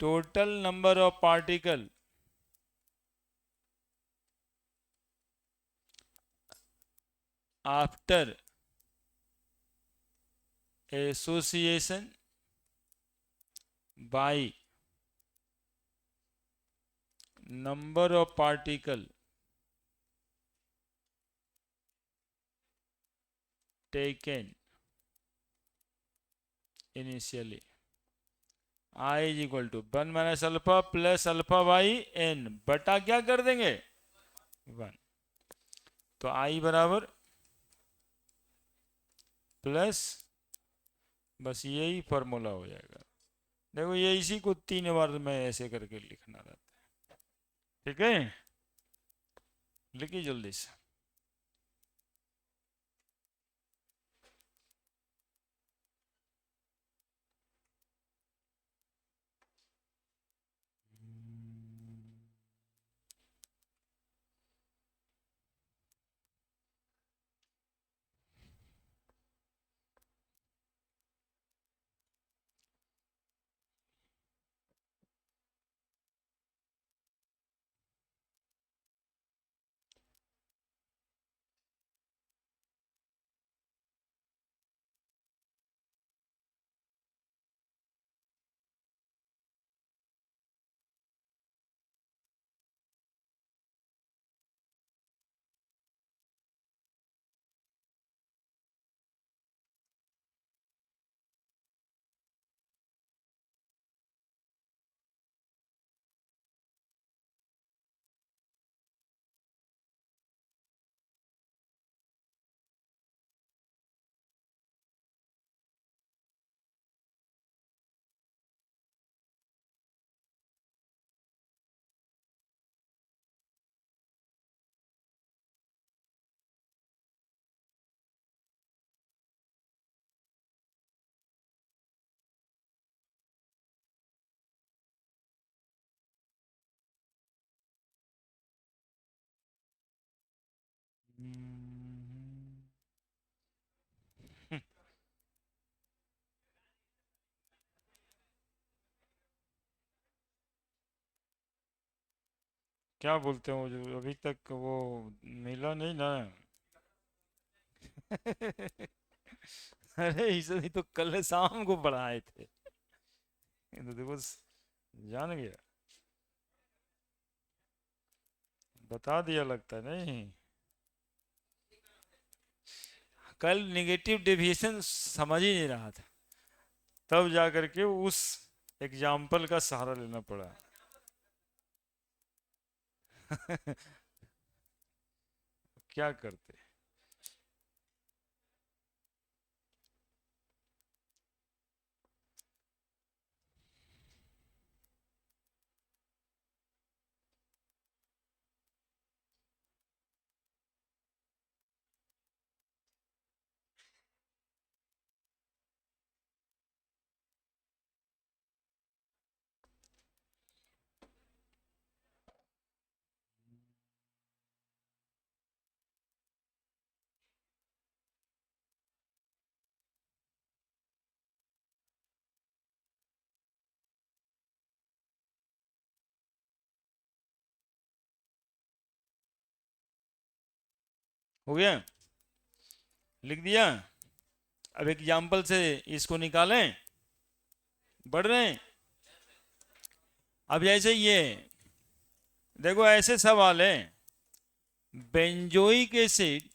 total number of particle after association by number of particle taken initially. I is equal to 1 - alpha plus alpha by n बटा क्या कर देंगे 1। तो आई बराबर प्लस, बस यही फॉर्मूला हो जाएगा। देखो ये इसी को 3 बार में ऐसे करके लिखना रहता है। ठीक है, लिखिए जल्दी से। क्या बोलते हो, जो अभी तक वो मिला नहीं ना। अरे इसे तो कल शाम को पढ़ाए थे, ये तो देखो जान गया, बता दिया लगता है नहीं। कल नेगेटिव डेविएशन समझ ही नहीं रहा था, तब जा करके उस एग्जाम्पल का सहारा लेना पड़ा। क्या करते। हो गया, लिख दिया। अब एग्जाम्पल से इसको निकालें, बढ़ रहे हैं। अब जैसे ये देखो ऐसे सवाल है, benzoic acid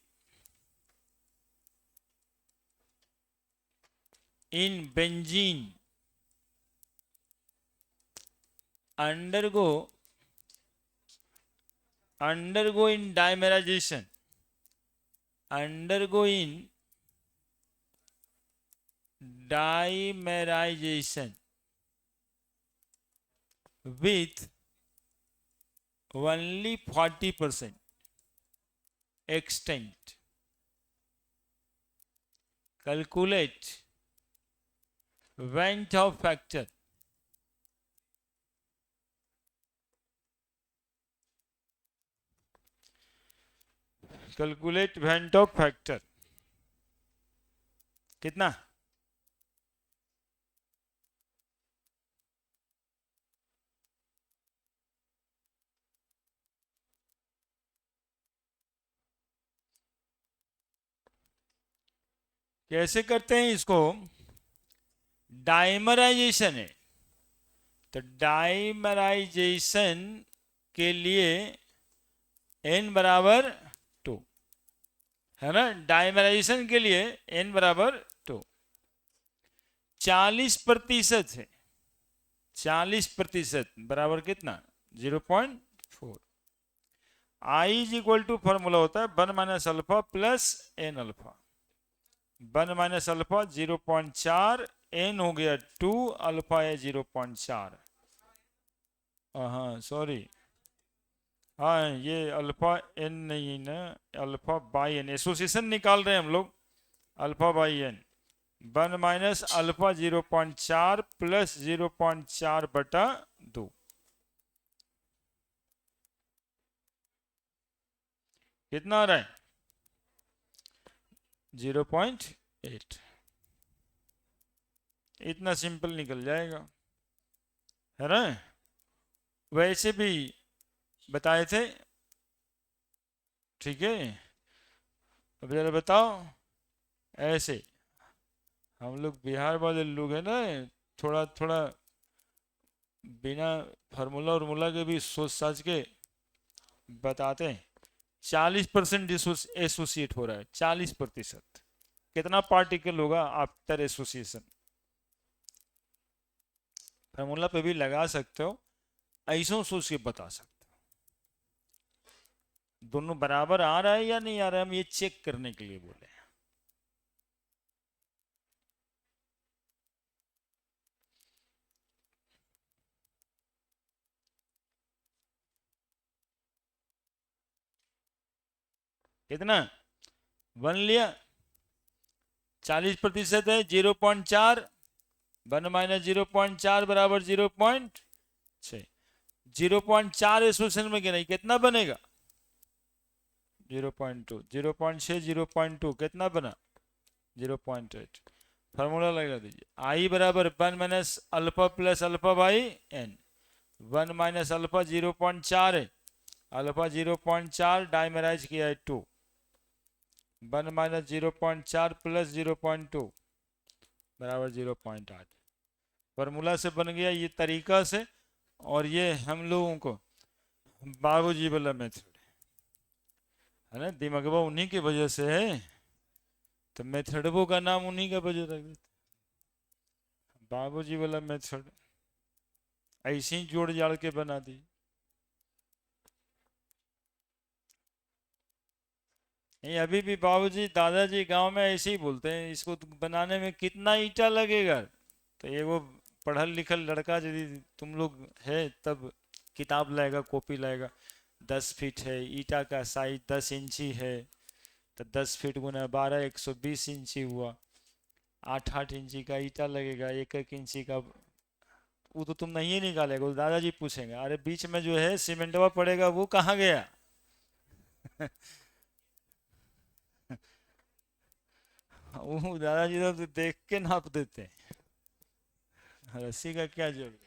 in benzene undergo in dimerization, undergo in dimerization with only 40% extent. Calculate Van 't Hoff factor. Calculate Van 't Hoff factor. कितना? कैसे करते हैं इसको? डाइमराइजेशन है, तो डाइमराइजेशन के लिए n बराबर 2 है ना। डाइमराइजेशन के लिए n बराबर 2। 40% है, 40% बराबर कितना? 0.4। I is equal to formula होता है 1 minus alpha plus N alpha. 1 minus alpha 0.4, n हो गया 2, अल्फा है 0.4। हाँ सॉरी, हाँ ये अल्फा एन नहीं ना, अल्फा बाई एन एसोसिएशन निकाल रहे हैं हम लोग, alpha by n. 1 minus alpha 0.4 plus 0.4 बटा 2, कितना आ रहा है? 0.8। इतना सिंपल निकल जाएगा, है ना। वैसे भी बताए थे, ठीक है। अब जरा बताओ, ऐसे हम लोग बिहार वाले लोग हैं ना, थोड़ा थोड़ा बिना फार्मूला उर्मूला के भी सोच साच के बताते हैं। 40% एसोसिएट हो रहा है, 40%। कितना पार्टिकल होगा आफ्टर एसोसिएशन? फार्मूला पे भी लगा सकते हो, ऐसा सोच के बता सकते हो। दोनों बराबर आ रहा है या नहीं आ रहा है, हम ये चेक करने के लिए बोले। कितना? 1 लिया, 40% है 0.4, 1 माइनस 0.4 बराबर 0.6। 0.4 एसोसिएशन में गिनाई कितना बनेगा? 0.2, 0.6 0.2 कितना बना? 0.8। फार्मूला लगा दीजिए, आई बराबर 1 minus alpha plus alpha by n. 1 minus alpha 0.4 है, अल्फा 0.4 डाइमराइज किया है 2। 1 माइनस 0.4 प्लस 0.2 बराबर 0.8। फार्मूला से बन गया ये तरीका से। और ये हम लोगों को बाबूजी वाला मेथड है ना, दिमागवा उन्हीं की वजह से है, तो मेथडबो का नाम उन्हीं का वजह रख देते, बाबूजी वाला मेथड। ऐसे ही जोड़ जाड़ के बना दी। नहीं, अभी भी बाबूजी दादाजी गांव में ऐसे ही बोलते हैं, इसको बनाने में कितना ईटा लगेगा? तो ये वो पढ़ल लिखल लड़का यदि तुम लोग है तब किताब लाएगा, कॉपी लाएगा। 10 फीट है, ईटा का साइज 10 इंची है, तो 10 फीट गुना 12 120 इंची हुआ। 8 8 इंची का ईटा लगेगा, 1 1 इंची का। वो तो तुम नहीं निकालेगा, वो दादाजी पूछेंगे, अरे बीच में जो है सीमेंटवा पड़ेगा वो कहाँ गया? वो दादाजी तो देख के नाप देते हैं, रस्सी का क्या जरूरत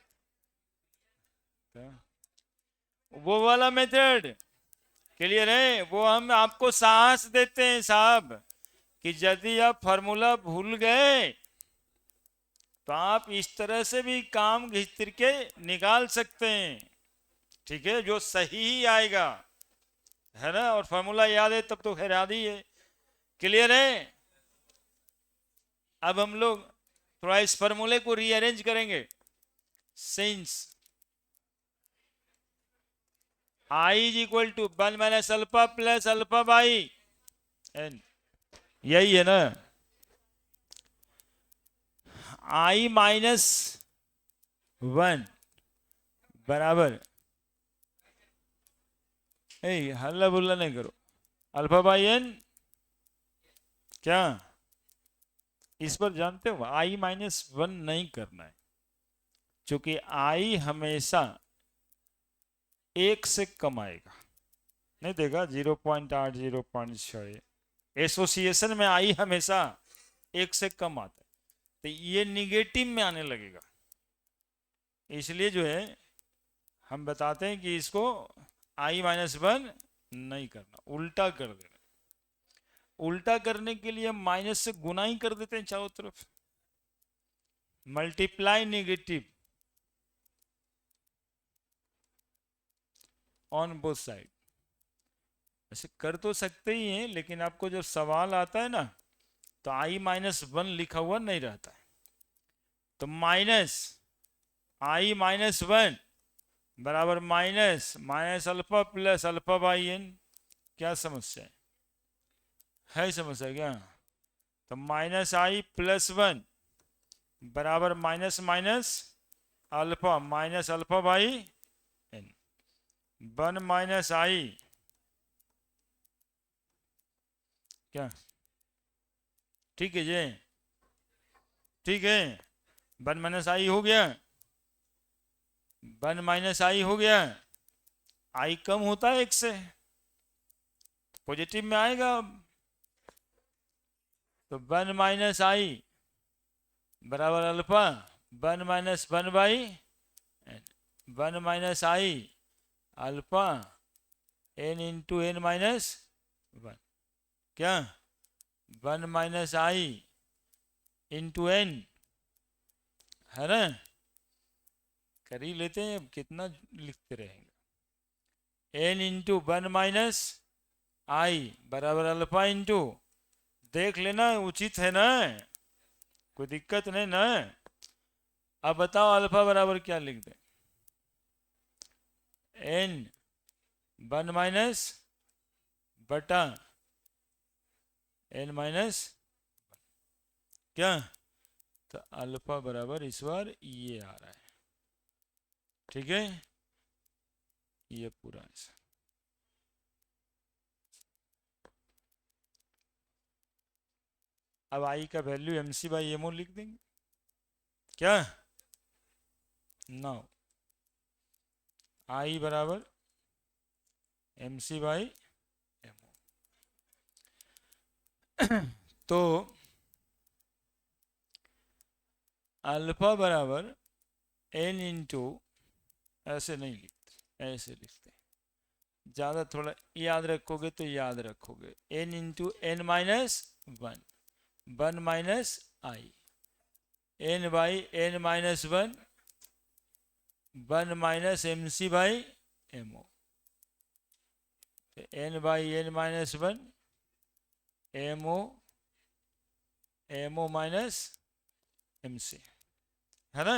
है? वो वाला मेथड क्लियर है, वो हम आपको साहस देते हैं साहब, कि यदि आप फार्मूला भूल गए तो आप इस तरह से भी काम घिस के निकाल सकते हैं, ठीक है, जो सही ही आएगा, है ना। और फार्मूला याद है तब तो खैर याद ही है। क्लियर है। अब हम लोग थोड़ा इस फार्मूले को रीअरेंज करेंगे। Since I is equal to 1 minus alpha plus alpha by n, यही है ना। आई माइनस 1 बराबर, हल्ला बुल्ला नहीं करो, अल्फा बाई एन। क्या इस पर जानते हो, आई माइनस 1 नहीं करना है, क्योंकि आई हमेशा 1 से कम आएगा। नहीं देगा 0.8 0.6, एसोसिएशन में आई हमेशा 1 से कम आता है, तो ये निगेटिव में आने लगेगा। इसलिए जो है हम बताते हैं कि इसको i-1 नहीं करना, उल्टा कर देना। उल्टा करने के लिए हम माइनस से गुना ही कर देते हैं चारों तरफ, multiply negative on both side. ऐसे कर तो सकते ही हैं, लेकिन आपको जब सवाल आता है ना तो i-1 लिखा हुआ नहीं रहता है, तो i-1 बराबर minus alpha plus alpha by n. क्या समस्या है समस्या क्या? तो -i+1 बराबर minus minus alpha by n. 1 - i क्या ठीक है जी? ठीक है, 1 - i हो गया, 1 - i हो गया। i कम होता है 1 से, पॉजिटिव में आएगा अब। तो 1 - i बराबर alpha 1 - 1 by n. 1 - i alpha n into n-1। क्या 1 - i इंटू n है ना? कर ही लेते हैं, अब कितना लिखते रहेंगे। n इंटू 1 - i बराबर अल्फा इंटू, देख लेना उचित है ना, कोई दिक्कत नहीं ना। अब बताओ अल्फा बराबर क्या लिख दें? n 1 बटा n-, क्या? तो अल्फा बराबर इस बार ये आ रहा है, ठीक है, ये पूरा आंसर। अब आई का वैल्यू mc/mo लिख देंगे, क्या? 9 आई बराबर mc/mo। तो अल्फा बराबर n इंटू, ऐसे नहीं लिखते, ऐसे लिखते, ज़्यादा थोड़ा याद रखोगे तो याद रखोगे। n into n-1 1 - i n by n-1 1 - mc/mo। n by n-1 mo mo minus mc, है ना?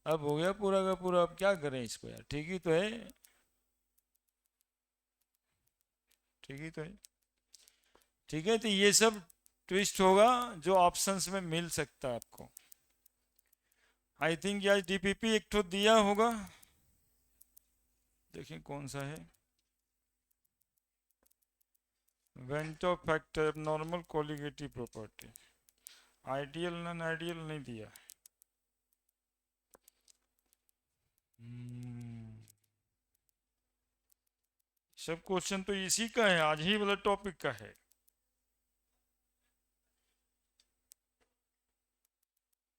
अब हो गया पूरा का पूरा। अब क्या करें इसको यार, ठीक ही तो है, ठीक ही तो है। ठीक है, तो ये सब ट्विस्ट होगा जो ऑप्शंस में मिल सकता है आपको। आई थिंक आज डीपीपी एक तो दिया होगा, देखिए कौन सा है। Vento factor, normal colligative property, ideal non ideal नहीं दिया। सब क्वेश्चन तो इसी का है, आज ही वाला टॉपिक का है।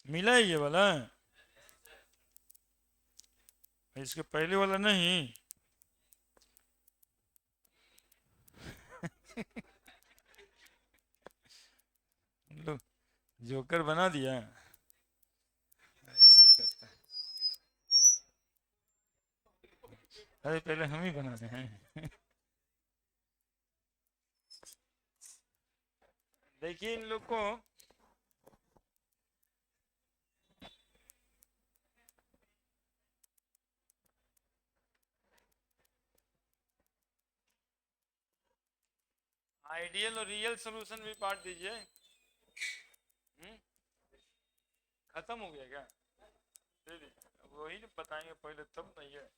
मिला है ये वाला, इसके पहले वाला नहीं। लो, जोकर बना दिया, ऐसे ही करता है। अरे पहले हम ही बनाते हैं। देखिए इन लोग को आइडियल और रियल सॉल्यूशन भी बांट दीजिए। खत्म हो गया क्या? दे दीजिए, वही तो बताएंगे पहले तब नहीं है।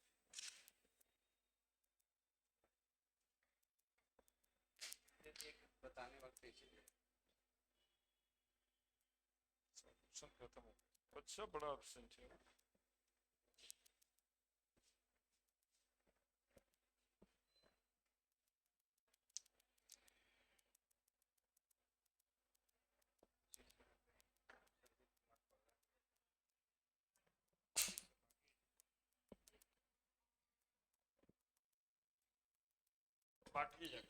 बताने वक्त ऑप्शन खत्म हो गया, अच्छा बड़ा ऑप्शन है। बांटिए जाकर।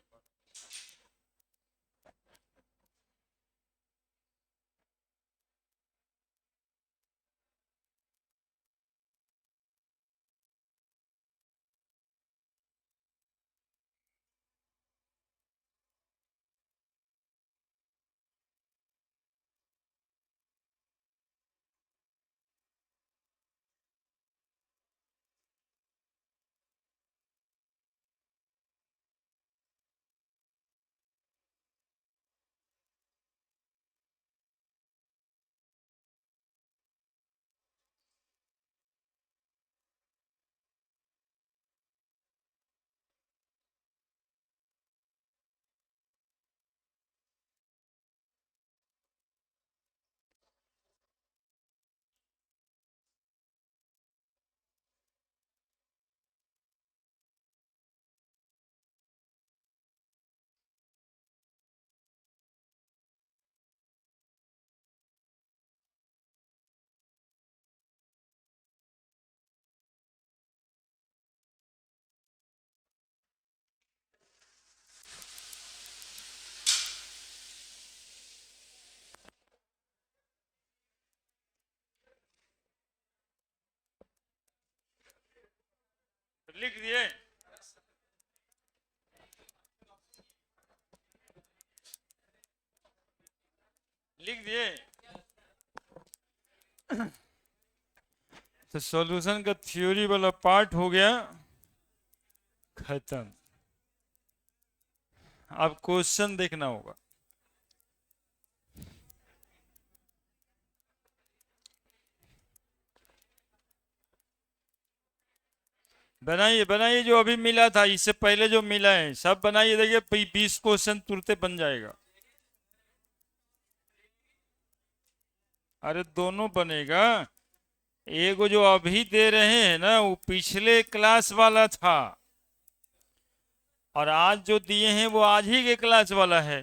लिख दिए। लिख दिए। तो सॉल्यूशन का थ्योरी वाला पार्ट हो गया खत्म। अब क्वेश्चन देखना होगा। बनाइए बनाइए, जो अभी मिला था इससे पहले जो मिला है सब बनाइए। देखिए 20 क्वेश्चन तुरंत बन जाएगा। अरे दोनों बनेगा। एगो जो अभी दे रहे हैं ना वो पिछले क्लास वाला था, और आज जो दिए हैं वो आज ही के क्लास वाला है।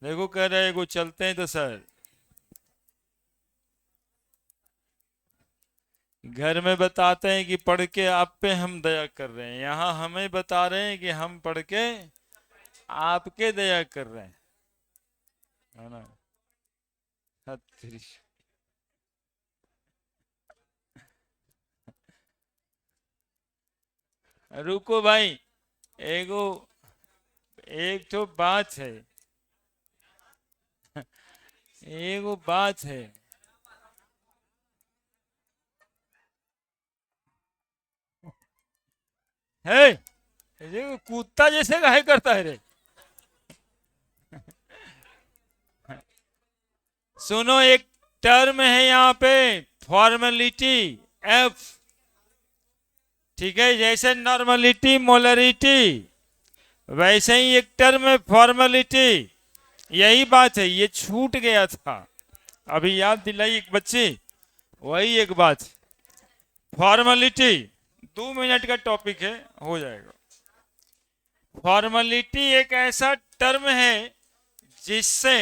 देखो कह रहे हैं वो चलते हैं तो सर घर में बताते हैं कि पढ़ के आप पे हम दया कर रहे हैं, यहाँ हमें बता रहे हैं कि हम पढ़ के आपके दया कर रहे हैं, है ना। रुको भाई, एगो एक तो बात है, एगो बात है ये कुत्ता जैसे काहे करता है रे। सुनो, एक टर्म है यहाँ पे फॉर्मेलिटी एफ, ठीक है, जैसे नॉर्मलिटी मोलरिटी वैसे ही एक टर्म है फॉर्मेलिटी। यही बात है, ये छूट गया था, अभी याद दिलाई एक बच्ची। वही एक बात, फॉर्मेलिटी 2 मिनट का टॉपिक है, हो जाएगा। फॉर्मेलिटी एक ऐसा टर्म है जिससे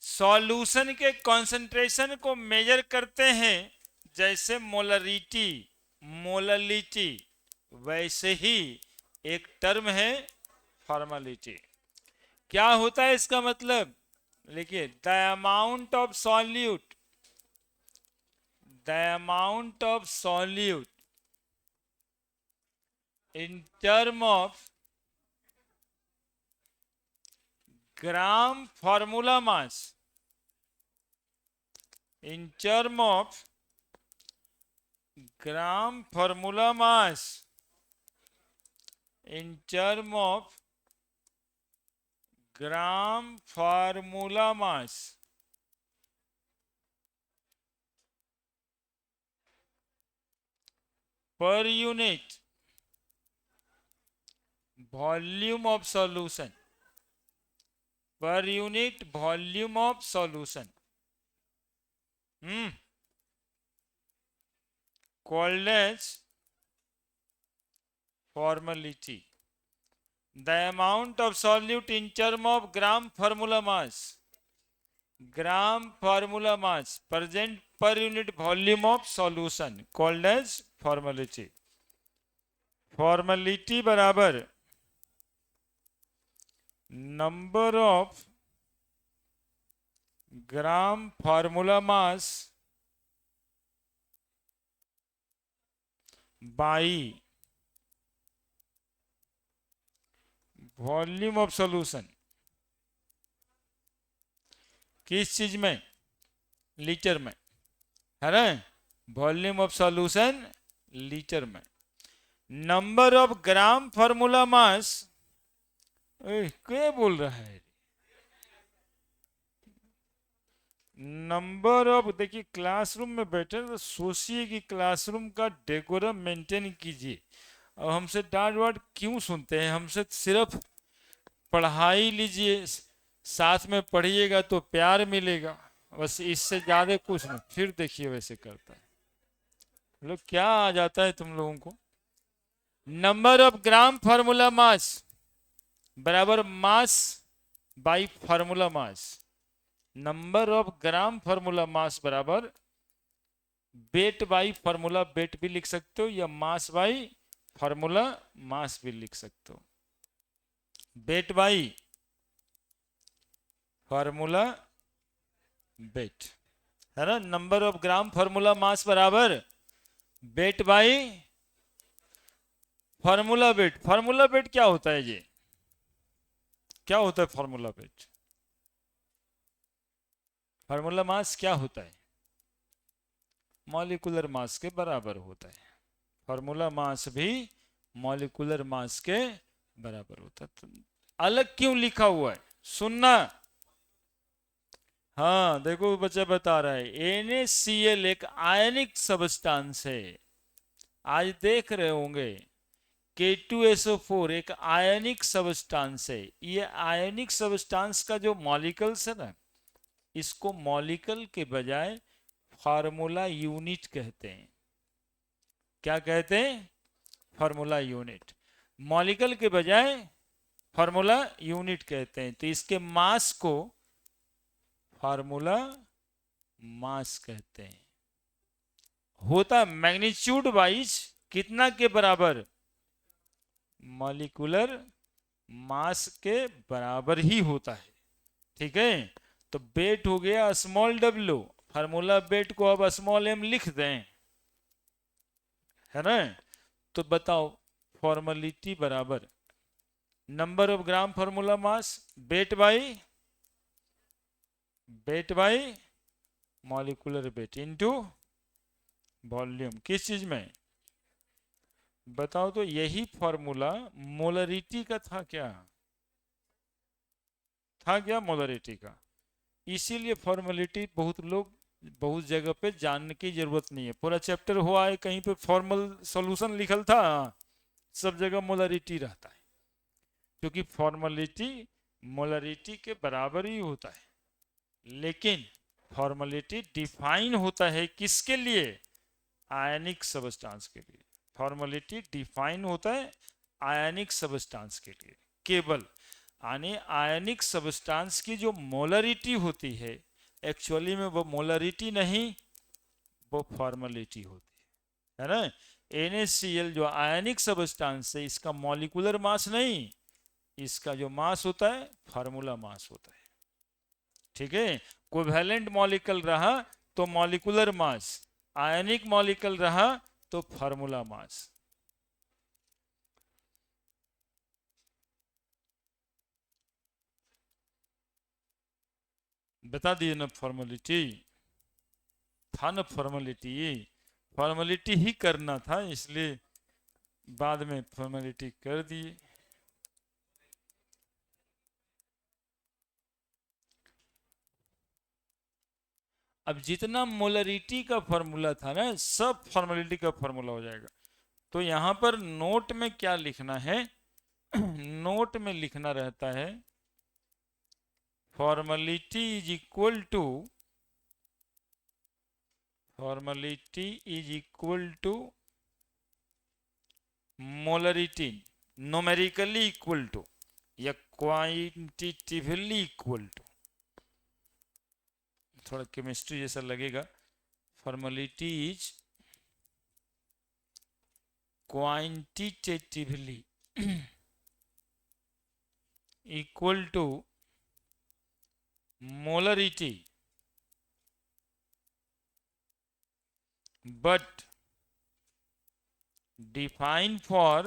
सॉल्यूशन के कंसंट्रेशन को मेजर करते हैं, जैसे मोलरिटी मोललिटी, वैसे ही एक टर्म है फॉर्मेलिटी। क्या होता है इसका मतलब, लिखिए the amount of solute, the amount of solute in term of gram formula mass, in term of gram formula mass, in term of gram formula mass per unit volume of solution, per unit volume of solution, called as formality. The amount of solute in term of gram formula mass, gram formula mass present per unit volume of solution, called as formality. Formality बराबर number of gram formula mass by volume of solution. किस चीज में? Litre में, है ना? Volume of solution litre में। Number of gram formula mass, क्या बोल रहा है? नंबर ऑफ, देखिए क्लासरूम में बैठे तो सोचिए कि क्लासरूम का डेकोरम मेंटेन कीजिए। अब हमसे डांट वाट क्यों सुनते हैं? हमसे सिर्फ पढ़ाई लीजिए, साथ में पढ़िएगा तो प्यार मिलेगा, बस इससे ज्यादा कुछ नहीं। फिर देखिए वैसे करता है लोग, क्या आ जाता है तुम लोगों को। Number of gram formula mass बराबर mass by formula mass. Number of gram formula mass बराबर वेट बाई फार्मूला वेट भी लिख सकते हो, या मास बाई फार्मूला मास भी लिख सकते हो। वेट बाई फार्मूला वेट, है ना? Number of gram formula mass बराबर weight by formula weight. Formula weight क्या होता है? ये क्या होता है फार्मूला वेट? फार्मूला मास क्या होता है? मॉलिक्यूलर मास के बराबर होता है। फार्मूला मास भी मॉलिक्यूलर मास के बराबर होता है। तो अलग क्यों लिखा हुआ है? सुनना। हाँ देखो बच्चा बता रहा है, NaCl एक आयनिक सबस्टांस है। आज देख रहे होंगे K2SO4 एक आयनिक सबस्टांस है। ये आयनिक सबस्टांस का जो मॉलिक्यूल्स है ना, इसको मॉलिक्यूल के बजाय फार्मूला यूनिट कहते हैं। क्या कहते हैं? Formula unit. मॉलिक्यूल के बजाय फार्मूला यूनिट कहते हैं। तो इसके मास को फार्मूला मास कहते हैं। होता मैग्नीट्यूड वाइज कितना के बराबर? मॉलिक्यूलर मास के बराबर ही होता है। ठीक है, तो वेट हो गया स्मॉल w, फार्मूला वेट को अब स्मॉल m लिख दें, है ना? तो बताओ फॉर्मेलिटी बराबर number of gram formula mass weight by molecular weight into volume. किस चीज में? बताओ तो यही फॉर्मूला मोलरिटी का था क्या? था क्या मोलरिटी का? इसीलिए फॉर्मेलिटी बहुत लोग बहुत जगह पे जानने की जरूरत नहीं है। पूरा चैप्टर हुआ है कहीं पे फॉर्मल सॉल्यूशन लिखल था, सब जगह मोलरिटी रहता है, क्योंकि फॉर्मेलिटी मोलरिटी के बराबर ही होता है। लेकिन फॉर्मेलिटी डिफाइन होता है किसके लिए? आयनिक सबस्टांस के लिए। फॉर्मेलिटी डिफाइन होता है आयनिक सबस्टांस के लिए केवल। यानी आयनिक सबस्टांस की जो मोलरिटी होती है, एक्चुअली में वो मोलरिटी नहीं, वो फॉर्मेलिटी होती है ना? NaCl जो आयनिक सबस्टांस है, इसका मॉलिक्यूलर मास नहीं, इसका जो मास होता है फार्मूला मास होता है। ठीक है, कोवैलेंट मॉलिक्यूल रहा तो मॉलिक्यूलर मास, आयनिक मॉलिक्यूल रहा तो फार्मूला मास। बता दिए ना फॉर्मेलिटी था ना? फॉर्मेलिटी ही करना था, इसलिए बाद में फॉर्मेलिटी कर दिए। अब जितना मोलरिटी का फॉर्मूला था ना, सब फॉर्मेलिटी का फॉर्मूला हो जाएगा। तो यहां पर नोट में क्या लिखना है? नोट में लिखना रहता है formality is equal to molarity numerically equal to या क्वांटिटिवली इक्वल टू। थोड़ा केमिस्ट्री जैसा लगेगा। Formality is quantitatively equal to molarity but define for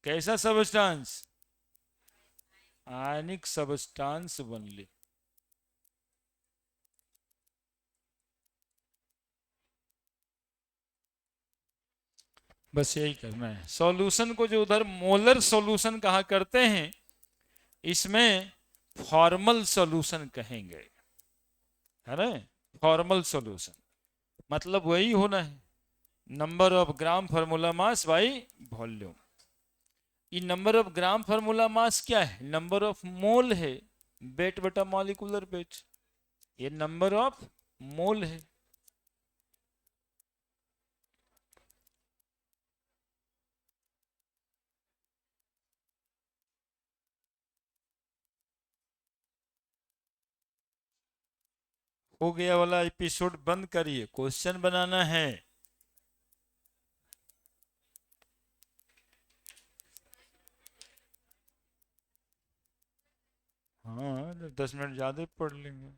कैसा सबस्टांस, आयनिक सबस्टांस ओनली। बस यही करना है। सॉल्यूशन को जो उधर मोलर सॉल्यूशन कहा करते हैं, इसमें फॉर्मल सॉल्यूशन कहेंगे, है ना। फॉर्मल सॉल्यूशन मतलब वही होना है, number of gram formula mass by volume. ये number of gram formula mass क्या है, नंबर ऑफ मोल है, वेट बटा मॉलिक्यूलर वेट, ये नंबर ऑफ मोल है। हो गया वाला एपिसोड बंद करिए, क्वेश्चन बनाना है। हाँ 10 मिनट ज्यादा पढ़ लेंगे।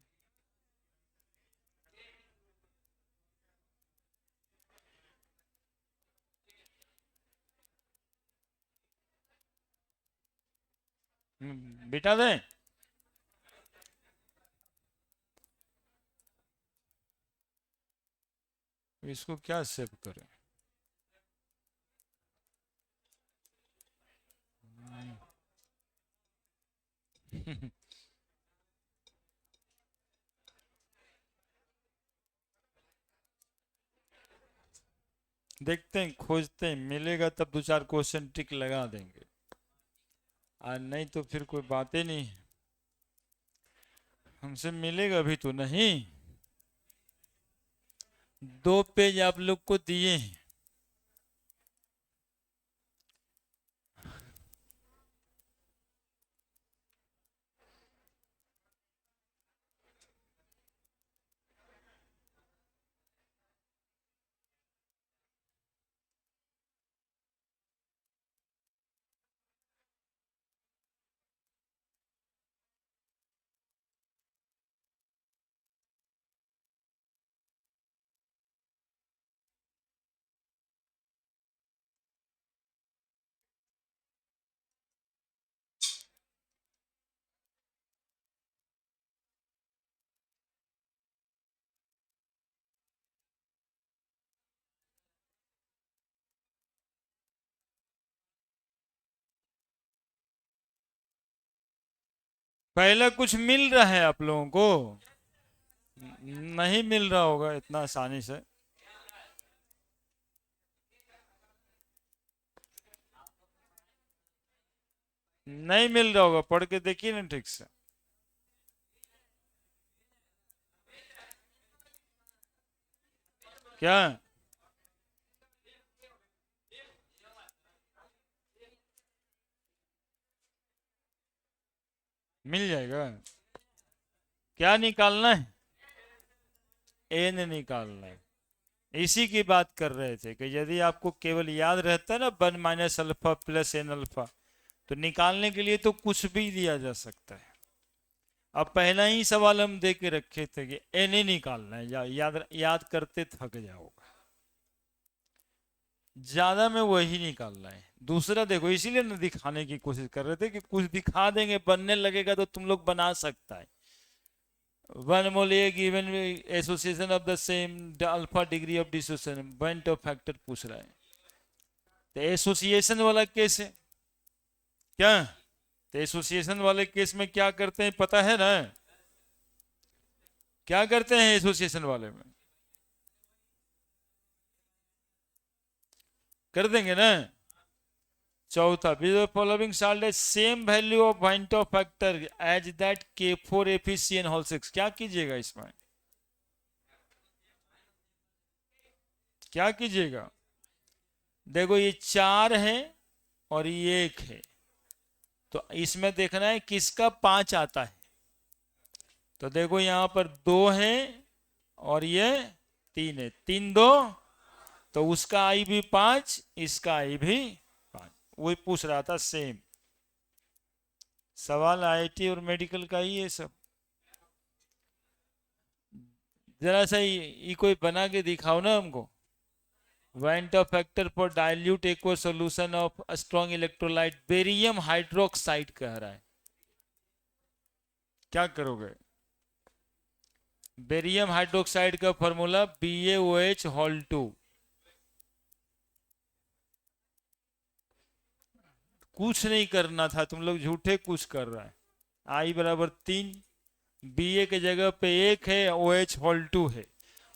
बेटा दें, इसको क्या सेव करें। देखते हैं, खोजते हैं, मिलेगा तब 2-4 क्वेश्चन टिक लगा देंगे, और नहीं तो फिर कोई बात ही नहीं। हमसे मिलेगा भी तो नहीं। 2 पेज आप लोग को दिए हैं, पहले कुछ मिल रहा है आप लोगों को, नहीं मिल रहा होगा इतना आसानी से। नहीं मिल रहा होगा, पढ़ के देखिए ना ठीक से। क्या मिल जाएगा? क्या निकालना है? एन निकालना है। इसी की बात कर रहे थे कि यदि आपको केवल याद रहता है ना 1 minus alpha plus N alpha, तो निकालने के लिए तो कुछ भी दिया जा सकता है। अब पहला ही सवाल हम दे के रखे थे कि एन ही निकालना है, याद करते थक जाओगे, ज्यादा में वही निकालना है। दूसरा देखो, इसीलिए ना दिखाने की कोशिश कर रहे थे कि कुछ दिखा देंगे, बनने लगेगा तो तुम लोग बना सकता है। 1 mole A given association of the same alpha degree of dissociation, point of factor पूछ रहा है। तो एसोसिएशन वाला केस है क्या? तो एसोसिएशन वाले केस में क्या करते हैं पता है ना? क्या करते हैं एसोसिएशन वाले में? कर देंगे ना। चौथा, फॉलोइंग सॉल्ट है same value of point of factor as that K4 FeCN whole 6। क्या कीजिएगा इसमें? क्या कीजिएगा? देखो ये 4 है और ये 1 है, तो इसमें देखना है किसका 5 आता है। तो देखो यहां पर 2 है और ये 3 है, 3 2 तो उसका आई भी 5, इसका आई भी 5। वही पूछ रहा था, सेम सवाल आईआईटी और मेडिकल का ही है सब। जरा सा ये कोई बना के दिखाओ ना हमको। Vant of factor for dilute aqueous solution of a strong electrolyte barium hydroxide कह रहा है। क्या करोगे? बेरियम हाइड्रोक्साइड का फॉर्मूला BaOH होल 2। कुछ नहीं करना था, तुम लोग झूठे कुछ कर रहा है। I बराबर 3, Ba के जगह पे 1 है, OH होल 2 है।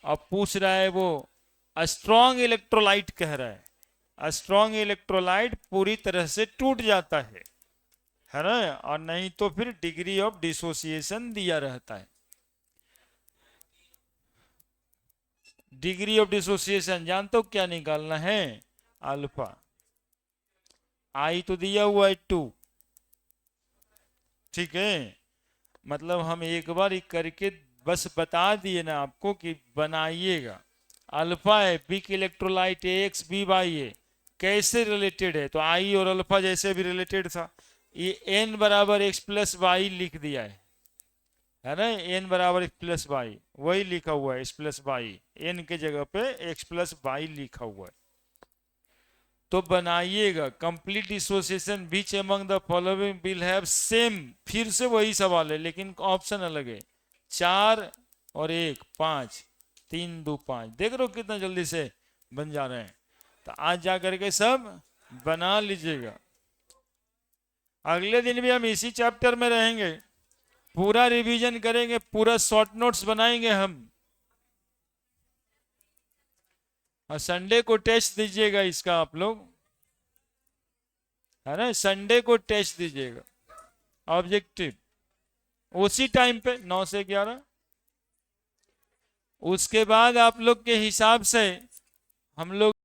अब पूछ रहा है वो स्ट्रॉन्ग इलेक्ट्रोलाइट कह रहा है। स्ट्रॉन्ग इलेक्ट्रोलाइट पूरी तरह से टूट जाता है ना, और नहीं तो फिर डिग्री ऑफ डिसोसिएशन दिया रहता है। डिग्री ऑफ डिसोसिएशन जानते हो क्या निकालना है? अल्फा। आई तो दिया हुआ है 2, ठीक है। मतलब हम एक बार करके बस बता दिए ना आपको कि बनाइएगा। अल्फा है, बी की इलेक्ट्रोलाइट एक्स बी वाई है, कैसे रिलेटेड है? तो आई और अल्फा जैसे भी रिलेटेड था। ये एन बराबर एक्स प्लस वाई लिख दिया है ना, एन बराबर एक्स प्लस वाई वही लिखा हुआ है, एक्स प्लस वाई, एन के जगह पे एक्स प्लस वाई लिखा हुआ है। तो बनाइएगा complete dissociation beach among the following will have same. फिर से वही सवाल है लेकिन ऑप्शन अलग है। 4 और 1 5, 3 2 5। देख रहे हो कितना जल्दी से बन जा रहे हैं। तो आज जा करके सब बना लीजिएगा। अगले दिन भी हम इसी चैप्टर में रहेंगे, पूरा रिवीजन करेंगे, पूरा शॉर्ट नोट्स बनाएंगे हम। और संडे को टेस्ट दीजिएगा इसका आप लोग, है ना, संडे को टेस्ट दीजिएगा ऑब्जेक्टिव उसी टाइम पे 9 से 11। उसके बाद आप लोग के हिसाब से हम लोग